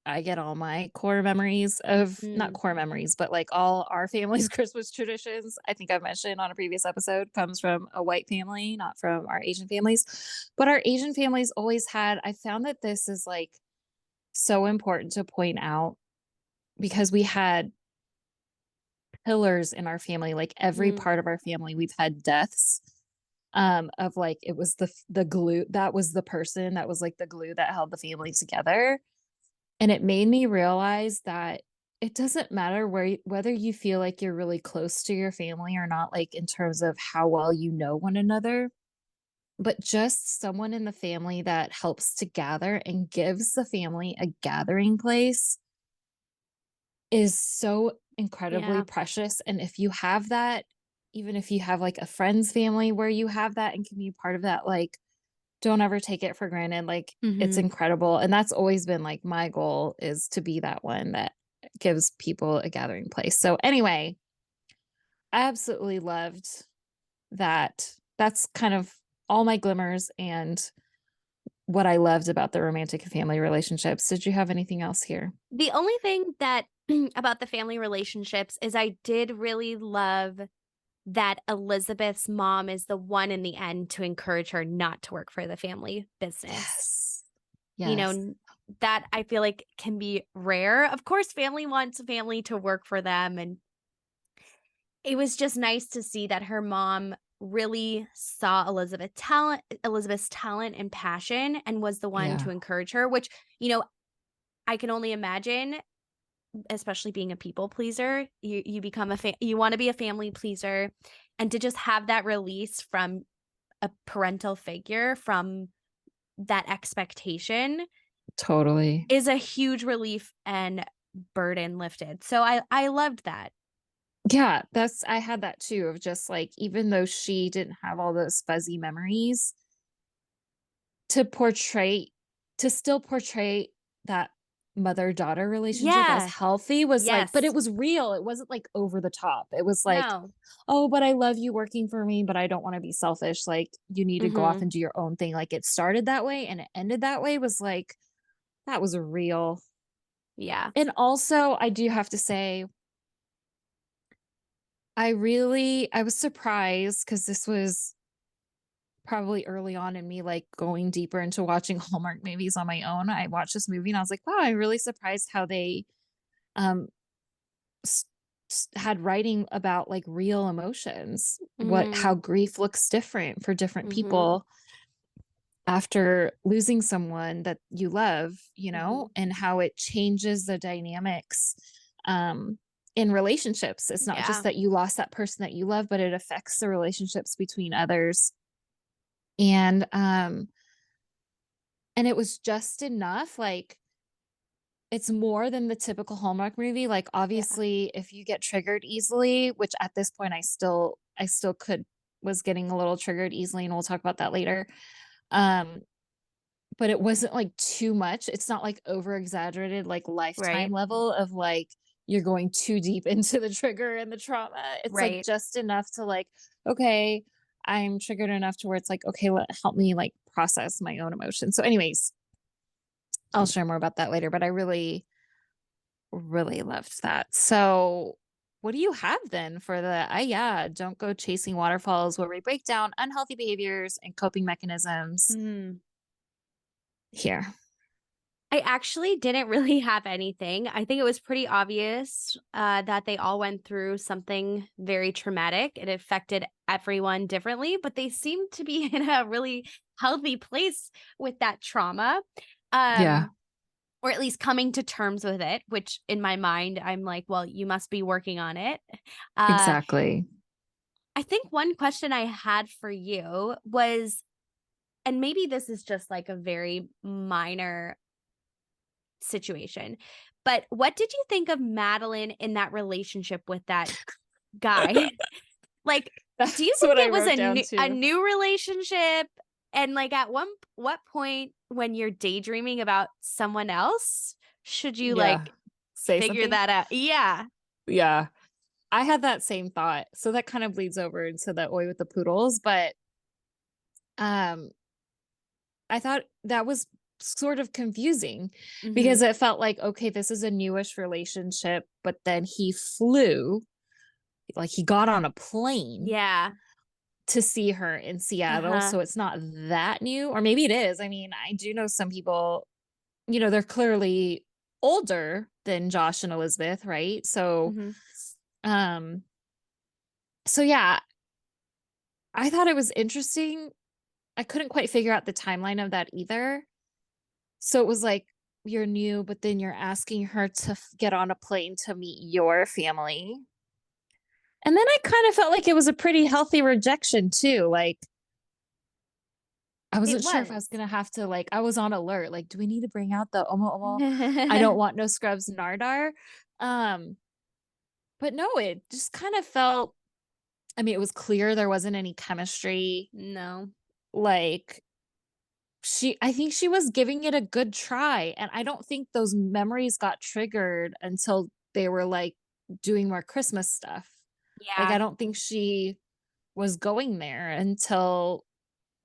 I get all my core memories of not Mm. core memories, but like all our family's Christmas traditions. I think I've mentioned on a previous episode comes from a white family, not from our Asian families. But our Asian families always had, I found that this is like so important to point out because we had pillars in our family, like every Mm. part of our family, we've had deaths of like it was the glue that was the person that was like the glue that held the family together. And it made me realize that it doesn't matter whether you feel like you're really close to your family or not, like in terms of how well you know one another, but just someone in the family that helps to gather and gives the family a gathering place is so incredibly Yeah. precious. And if you have that, even if you have like a friend's family where you have that and can be part of that, like don't ever take it for granted. Like it's Mm-hmm. incredible. And that's always been like my goal is to be that one that gives people a gathering place. So anyway, I absolutely loved that's kind of all my glimmers and what I loved about the romantic and family relationships. Did you have anything else here? The only thing that about the family relationships is I did really love that Elizabeth's mom is the one in the end to encourage her not to work for the family business. Yes. You know, Yes. that I feel like can be rare. Of course, family wants family to work for them. And it was just nice to see that her mom really saw Elizabeth's talent and passion and was the one Yeah, to encourage her, which, I can only imagine, especially being a people pleaser, you become you want to be a family pleaser, and to just have that release from a parental figure, from that expectation, totally. is a huge relief and burden lifted. So I loved that. Yeah, that's I had that too of just like even though she didn't have all those fuzzy memories to portray to still portray that mother-daughter relationship as Yeah. healthy was like but it Yes. was real. It wasn't like over the top. It was like, No. "Oh, but I love you working for me, but I don't want to be selfish. Like you need to go off Mhm. and do your own thing." Like it started that way and it ended that way was like that was real. Yeah. And also, I do have to say I was surprised because this was probably early on in me, like, going deeper into watching Hallmark movies on my own. I watched this movie and I was like, "Wow, I'm really surprised how they, um, s had writing about, like, real emotions, what how Mm. grief looks different for different Mhm. people after losing someone that you love, Mhm. and how it changes the dynamics, in relationships. It's not just Yeah. that you lost that person that you love, but it affects the relationships between others. And, and it was just enough, like, it's more than the typical Hallmark movie, like, Yeah. obviously, if you get triggered easily, which at this point I still could was getting a little triggered easily, and we'll talk about that later, um, but it wasn't, like, too much. It's not, like, over exaggerated, like, Lifetime Right. level of, like, you're going too deep into the trigger and the trauma. It's, like, Right. just enough to, like, "Okay, I'm triggered enough to where it's like, okay, help me, like, process my own emotions." So anyways, I'll share more about that later, but I really, really loved that. So, what do you have then for the yeah, don't go chasing waterfalls where we break down unhealthy behaviors and coping mechanisms Mm. here? I actually didn't really have anything. I think it was pretty obvious, that they all went through something very traumatic. It affected everyone differently, but they seemed to be in a really healthy place with that trauma, Yeah, um, or at least coming to terms with it, which in my mind, I'm like, "Well, you must be working on it." Uh, exactly. I think one question I had for you was, and maybe this is just like a very minor situation. But what did you think of Madeline in that relationship with that guy? Like, do you That's think what I it was wrote a down a too. new relationship? And like at what point when you're daydreaming about someone else should you Yeah. like Say figure something? that out? Yeah. Yeah. I had that same thought. So that kind of bleeds over into the Oi with the poodles, but um I thought that was sort of confusing because Mhm. it felt like, okay, this is a newish relationship, but then he flew, like he got on a plane Yeah. to see her in Seattle. Uh-huh. So it's not that new, or maybe it is. I mean, I do know some people, they're clearly older than Josh and Elizabeth, right? Mhm. Um, so yeah, I thought it was interesting. I couldn't quite figure out the timeline of that either. So it was like, you're new, but then you're asking her to get on a plane to meet your family. And then I kind of felt like it was a pretty healthy rejection too. Like, I It wasn't sure if I was was. gonna have to I was on alert. Like, do we need to bring out the omo omo? I don't want no scrubs nardar. Um, but no, it just kind of felt. I mean, it was clear there wasn't any chemistry. No. Like, I think she was giving it a good try, and I don't think those memories got triggered until they were, like, doing more Christmas stuff. Like, Yeah. I don't think she was going there until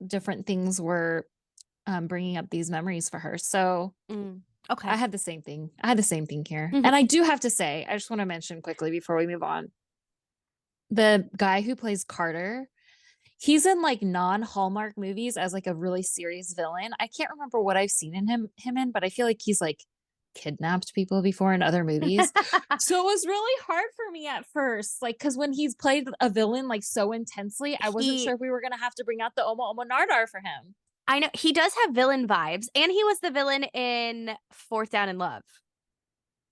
different things were bringing up these memories for her. So Mm, okay. I had the same thing. I had the same thing here. And I do have to say, I just want to mention quickly before we move on, the guy who plays Carter, he's in like non-Hallmark movies as like a really serious villain. I can't remember what I've seen in him in, but I feel like he's like kidnapped people before in other movies. So it was really hard for me at first, like because when he's played a villain like so intensely, I wasn't He sure if we were gonna have to bring out the Omo Omo Nardar for him. I know he does have villain vibes, and he was the villain in Fourth Down in Love.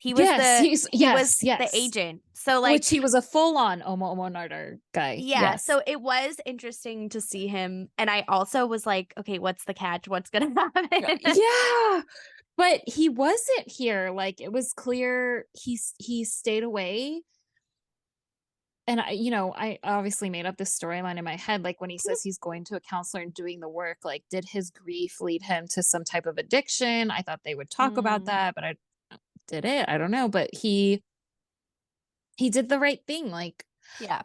Yes, he's He was the yes. agent. So Which like he was a full-on Omo Omo Nardar guy. yeah, Yes. so it was interesting to see him, and I also was like, okay, what's the catch? What's gonna happen? Yeah. But he wasn't here. Like it was clear he stayed away. And I obviously made up this storyline in my head. Like when he says he's going to a counselor and doing the work, like did his grief lead him to some type of addiction? I thought they would talk about Mm, that, but I did it. I don't know. But he did the right thing. Like yeah.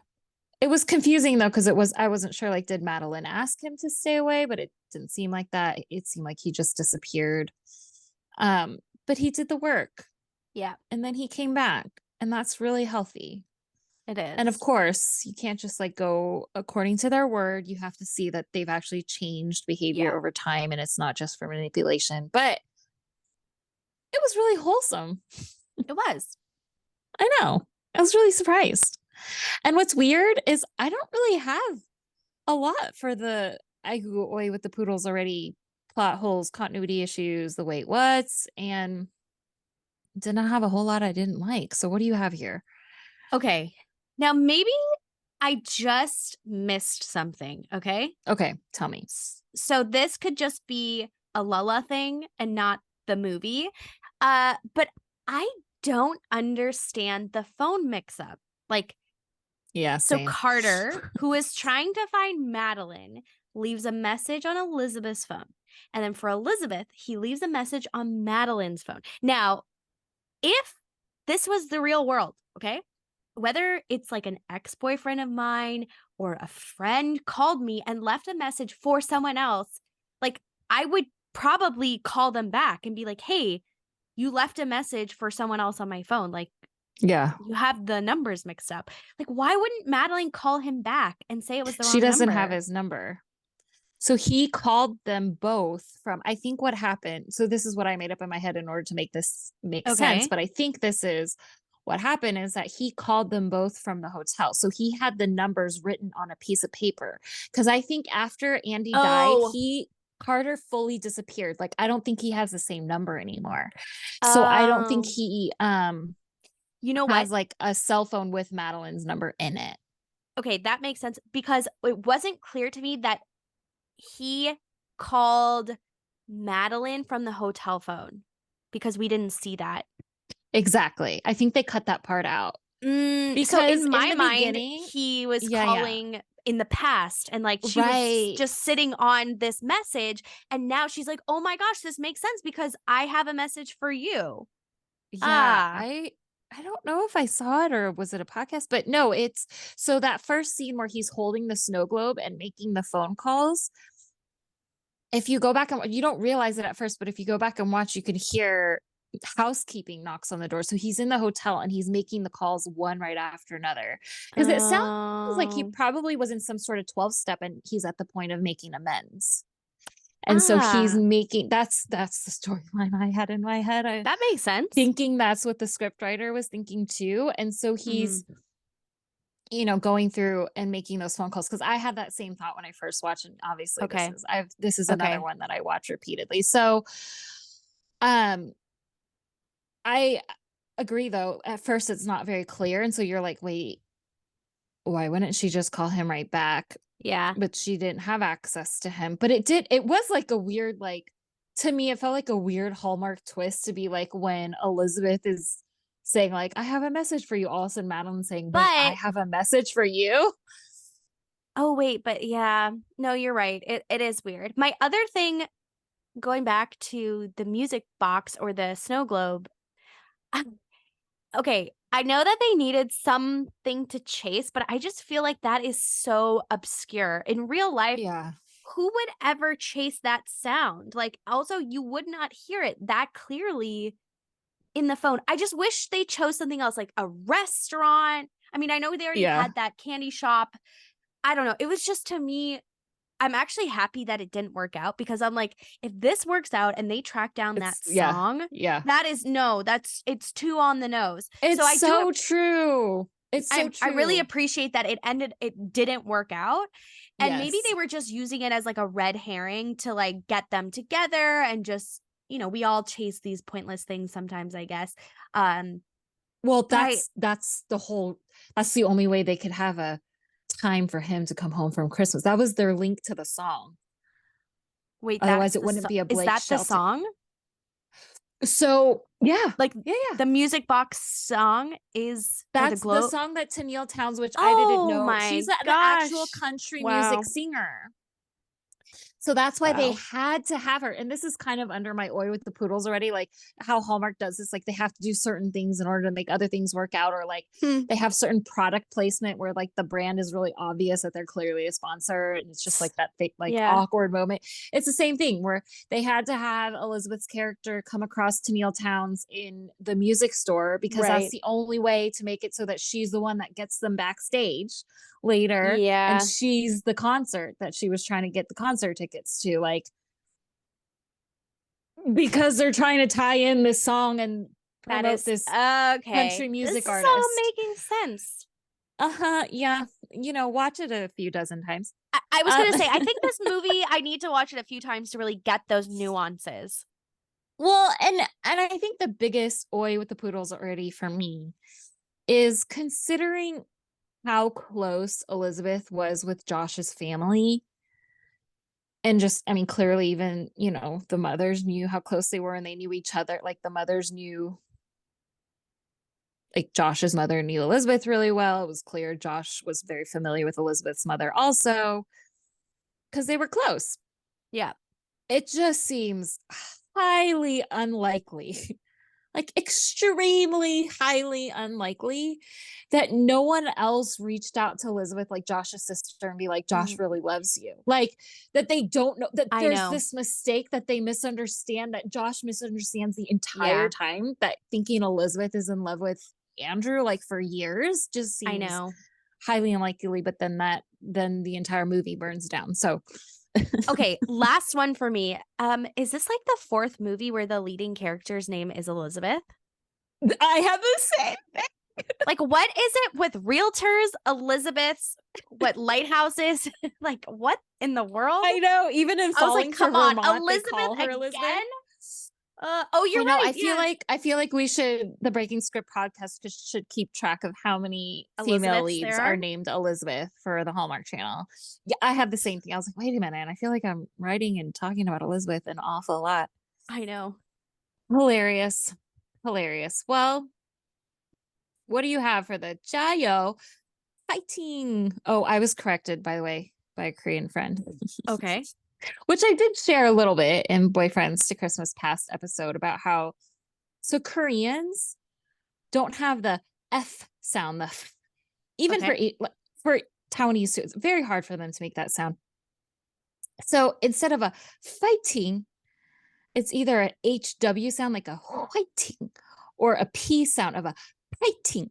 it was confusing though, because I wasn't sure, like, did Madeline ask him to stay away? But it didn't seem like that. It seemed like he just disappeared. But he did the work Yeah, and then he came back, and that's really healthy. it And of is. course, you can't just like go according to their word. You have to see that they've actually changed behavior Yeah, over time and it's not just for manipulation. But it was really wholesome. it was. I know. I was really surprised. And what's weird is I don't really have a lot for the I go away with the poodles already plot holes, continuity issues, the wait what's, and did not have a whole lot I didn't like. So what do you have here? Okay. Now maybe I just missed something, okay? Okay, tell me. So this could just be a Lala thing and not the movie. But I don't understand the phone mix up. Like, Yeah, so same. Carter, who is trying to find Madeline, leaves a message on Elizabeth's phone. And then for Elizabeth, he leaves a message on Madeline's phone. Now, if this was the real world, okay? Whether it's like an ex-boyfriend of mine or a friend called me and left a message for someone else, like I would probably call them back and be like, "Hey, you left a message for someone else on my phone. Like Yeah. you have the numbers mixed up." Like why wouldn't Madeline call him back and say it was the She wrong doesn't have number? his number. So he called them both from, I think what happened. So this is what I made up in my head in order to make this make sense. Okay. But I think this is what happened is that he called them both from the hotel. So he had the numbers written on a piece of paper. Cause I think after Andy died, Oh, Carter fully disappeared. Like I don't think he has the same number anymore. So I don't think um, he you know what? has like a cell phone with Madeline's number in it. Okay, that makes sense because it wasn't clear to me that he called Madeline from the hotel phone because we didn't see that. Exactly. I think they cut that part out. So Because in in my the mind, beginning, he was yeah. calling in the past and like she was Right. just sitting on this message and now she's like, "Oh my gosh, this makes sense because I have a message for you." Yeah, Ah. I don't know if I saw it or was it a podcast, but no, it's so that first scene where he's holding the snow globe and making the phone calls. If you go back and you don't realize it at first, but if you go back and watch, you can hear housekeeping knocks on the door. So he's in the hotel and he's making the calls one right after another. Because it sounds like he Oh. probably was in some sort of 12 step and he's at the point of making amends. And so he's Ah, making that's the storyline I had in my head. I that makes sense. thinking that's what the script writer was thinking too. And so Mm, he's, going through and making those phone calls. Cause I had that same thought when I first watched. And obviously okay. this is another Okay. one that I watch repeatedly. So um I agree though. At first it's not very clear. And so you're like, wait, why wouldn't she just call him right back? Yeah. But she didn't have access to him. But it was like a weird, like, to me, it felt like a weird Hallmark twist to be like when Elizabeth is saying, like, I have a message for you. All of a sudden, Madeline saying, wait, I But have a message for you. oh wait, but yeah. No, you're right. It is weird. My other thing going back to the music box or the snow globe. Okay, I know that they needed something to chase, but I just feel like that is so obscure. In real life, Yeah. who would ever chase that sound? Like, also, you would not hear it that clearly in the phone. I just wish they chose something else, like a restaurant. I mean, I know they already Yeah. had that candy shop. I don't know. It was just, to me, I'm actually happy that it didn't work out, because I'm like, if this works out and they track down that Yeah. song, Yeah. that is no, it's too on the nose. So It's I do, so true. It's so I really true. appreciate that it didn't work out. And maybe Yes. they were just using it as like a red herring to like get them together, and just, we all chase these pointless things sometimes, I guess. Um, Well, but I that's the only way they could have a time for him to come home from Christmas. That was their link to the song. wait, Otherwise, it wouldn't be a is Blake that the Shelton. song? So yeah, Like yeah, yeah. the music box song is, or the That's the glow. song that Tennille Townes, which I didn't Oh know. my She's an actual gosh. country music Wow. singer. So that's why they Wow. had to have her. And this is kind of under my oil with the poodles already, like how Hallmark does this. Like they have to do certain things in order to make other things work out, or like Hmm. they have certain product placement where like the brand is really obvious that they're clearly a sponsor. And it's just like that fake, like Yeah. awkward moment. It's the same thing where they had to have Elizabeth's character come across Tennille Townes in the music store, because that's Right. the only way to make it so that she's the one that gets them backstage later, and Yeah. she's the concert that she was trying to get the concert tickets to, like, because they're trying to tie in this song and That promote is this country okay. This music is all artist. making sense. Uh-huh, yeah. Watch it a few dozen times. I was Um, gonna say, I think this movie, I need to watch it a few times to really get those nuances. well, and I think the biggest oi with the poodles already for me is considering how close Elizabeth was with Josh's family. And just, I mean, clearly, even, the mothers knew how close they were and they knew each other. Like the mothers knew, like Josh's mother knew Elizabeth really well. It was clear Josh was very familiar with Elizabeth's mother also, because they were close. Yeah. It just seems highly unlikely, like extremely highly unlikely, that no one else reached out to Elizabeth, like Josh's sister, and be like, Josh Mhm. really loves you. Like that they don't know that I there's know. this mistake that they misunderstand, that Josh misunderstands the entire Yeah, time, that thinking Elizabeth is in love with Andrew, like for years, just I seems know. highly unlikely. But then the entire movie burns down. So Okay, last one for me. Is this like the fourth movie where the leading character's name is Elizabeth? I have the same thing. Like, what is it with realtors, Elizabeths, what lighthouses? Like, what in the world? I know. Even in I was like, Falling for come on, Vermont, they Elizabeth call her Elizabeth. again? Oh, you're I know. right. Yeah. I feel like the Breaking Script podcast should keep track of how many female Elizabeths leads there are are. named Elizabeth for the Hallmark Channel. Yeah, I had the same thing. I was like, wait a minute. I feel like I'm writing and talking about Elizabeth an awful lot. I know. Hilarious. Hilarious. Well, what do you have for the Jayo fighting? Oh, I was corrected, by the way, by a Korean friend. Okay. Which I did share a little bit in Boyfriends to Christmas past episode about how, so Koreans don't have the F sound, the f, even Okay. for Taiwanese too. It's very hard for them to make that sound. So instead of a fighting, it's either a HW sound, like a whiting, or a P sound of a fighting.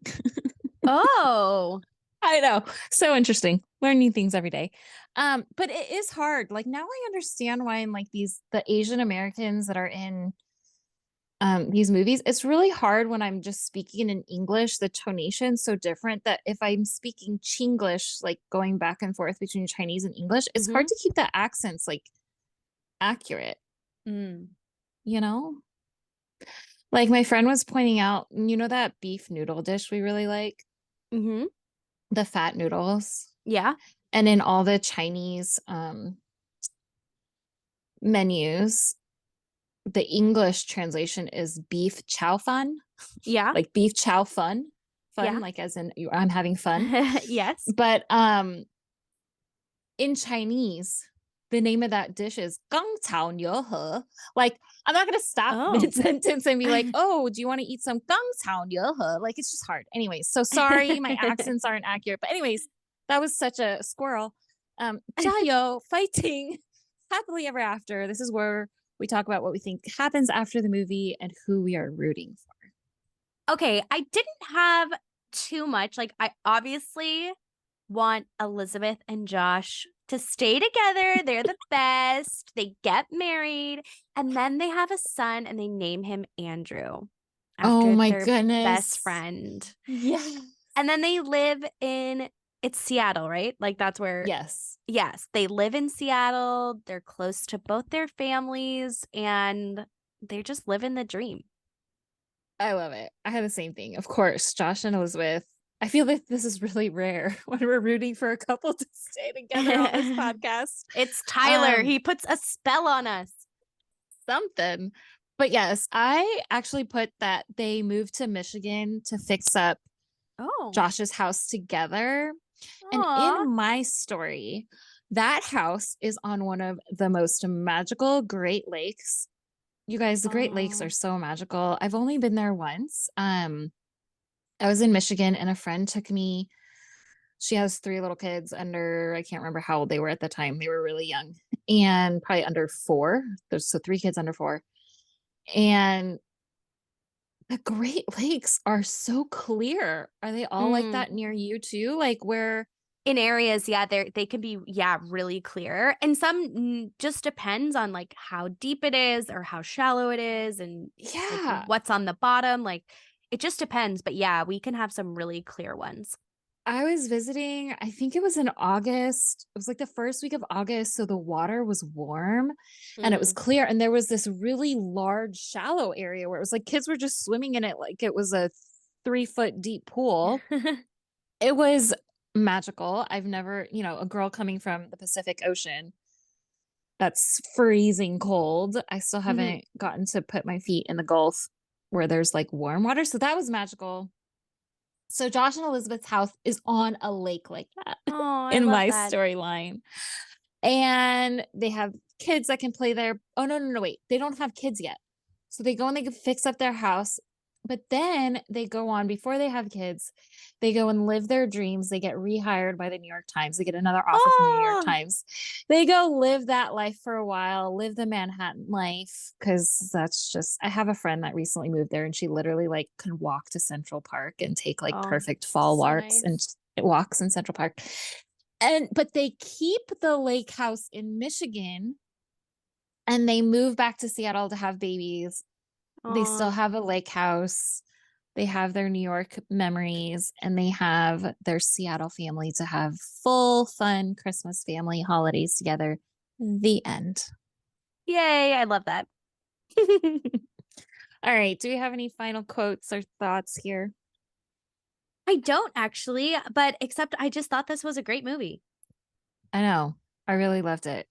Oh, I know. So interesting. Learning things every day. But it is hard. Like now I understand why in like the Asian Americans that are in these movies, it's really hard when I'm just speaking in English, the tonation's so different, that if I'm speaking Chinglish, like going back and forth between Chinese and English, it's mm-hmm. hard to keep the accents like accurate, Mm. you know? Like my friend was pointing out, that beef noodle dish we really like, Mm-hmm. the fat noodles. Yeah. And in all the Chinese menus, the English translation is beef chow fun, Yeah. like beef chow fun, Yeah. like as in I'm having fun. Yes. But in Chinese, the name of that dish is gang cao niu he. Like, I'm not going to stop Oh. mid sentence and be like, oh, do you want to eat some gang cao niu he? Like, it's just hard. Anyways, so sorry, my accents aren't accurate. But anyways, that was such a squirrel. 加油, fighting, happily ever after. This is where we talk about what we think happens after the movie and who we are rooting for. Okay, I didn't have too much. Like, I obviously want Elizabeth and Josh to stay together. They're the best. They get married, and then they have a son, and they name him Andrew Oh after my their best goodness. friend. Yes. And then they live in it's Seattle, right? Like that's where Yes. yes, they live in Seattle. They're close to both their families and they just live in the dream. I love it. I had the same thing. Of course, Josh and Elizabeth. I feel like this is really rare when we're rooting for a couple to stay together on this podcast. It's Tyler. He puts a spell on us. Something. But yes, I actually put that they moved to Michigan to fix up Josh's house together. And in my story, that house is on one of the most magical Great Lakes. You guys, the Great Lakes are so magical. I've only been there once. I was in Michigan and a friend took me. She has 3 little kids under, I can't remember how old they were at the time. They were really young and probably under 4. There's so 3 kids under 4. And the Great Lakes are so clear. Are they all like that near you too? Like where in areas, yeah, they can be, yeah, really clear. And some just depends on like how deep it is or how shallow it is and like, what's on the bottom. Like it just depends. But yeah, we can have some really clear ones. I was visiting, I think it was in August. It was like the first week of August. So the water was warm and it was clear. And there was this really large, shallow area where it was like kids were just swimming in it like it was a 3-foot deep pool. It was magical. I've never, a girl coming from the Pacific Ocean that's freezing cold. I still haven't gotten to put my feet in the Gulf where there's like warm water. So that was magical. So Josh and Elizabeth's house is on a lake like that in my storyline. And they have kids that can play there. Oh, no, wait. They don't have kids yet. So they go and they can fix up their house. But then they go on, before they have kids, they go and live their dreams. They get rehired by the New York Times. They get another offer from the New York Times. They go live that life for a while, live the Manhattan life. Cause that's just, I have a friend that recently moved there and she literally like can walk to Central Park and take like perfect fall walks and walks in Central Park. But they keep the lake house in Michigan and they move back to Seattle to have babies. They still have a lake house. They have their New York memories and they have their Seattle family to have full fun Christmas family holidays together. The end. Yay. I love that. All right. Do we have any final quotes or thoughts here? I don't actually, but except I just thought this was a great movie. I know. I really loved it.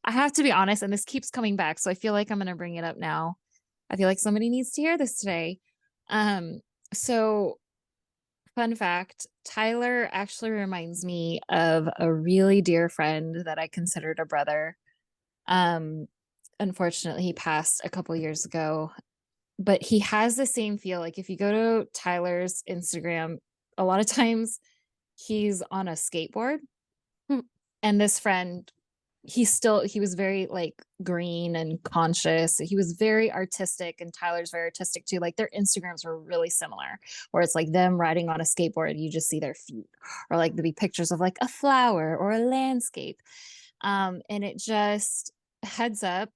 I have to be honest, and this keeps coming back, so I feel like I'm going to bring it up now. I feel like somebody needs to hear this today. So fun fact, Tyler actually reminds me of a really dear friend that I considered a brother. Unfortunately, he passed a couple years ago, but he has the same feel. Like if you go to Tyler's Instagram, a lot of times he's on a skateboard. And this friend, he was very like green and conscious. He was very artistic and Tyler's very artistic too. Like their Instagrams were really similar where it's like them riding on a skateboard. You just see their feet or like there'd be pictures of like a flower or a landscape. And it just heads up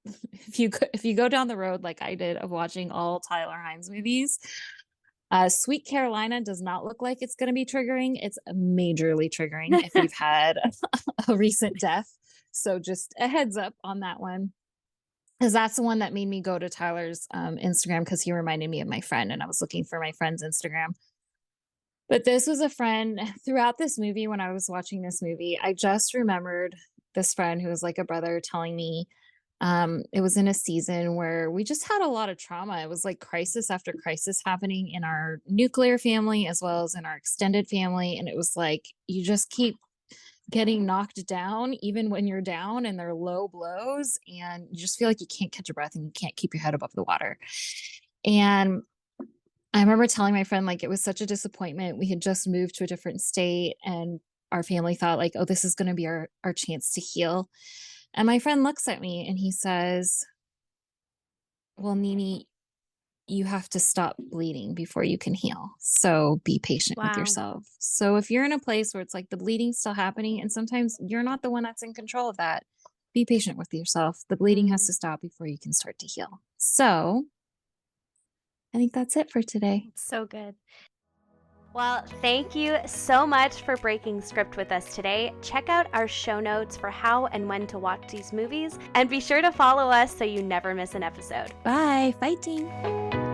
if you go down the road, like I did of watching all Tyler Hynes movies, Sweet Carolina does not look like it's going to be triggering. It's majorly triggering if you've had a recent death. So just a heads up on that one. Because that's the one that made me go to Tyler's Instagram because he reminded me of my friend and I was looking for my friend's Instagram. But this was a friend throughout this movie. When I was watching this movie, I just remembered this friend who was like a brother telling me it was in a season where we just had a lot of trauma. It was like crisis after crisis happening in our nuclear family as well as in our extended family. And it was like, you just keep getting knocked down even when you're down, and they're low blows, and you just feel like you can't catch your breath and you can't keep your head above the water. And I remember telling my friend, like, it was such a disappointment. We had just moved to a different state, and our family thought, like, oh, this is going to be our chance to heal. And my friend looks at me and he says, well, Nini, you have to stop bleeding before you can heal. So be patient with Wow. yourself. So if you're in a place where it's like the bleeding's still happening, and sometimes you're not the one that's in control of that, be patient with yourself. The bleeding has Mm, to stop before you can start to heal. So I think that's it for today. so good. Well, thank you so much for breaking script with us today. Check out our show notes for how and when to watch these movies, and be sure to follow us so you never miss an episode. Bye. Fighting.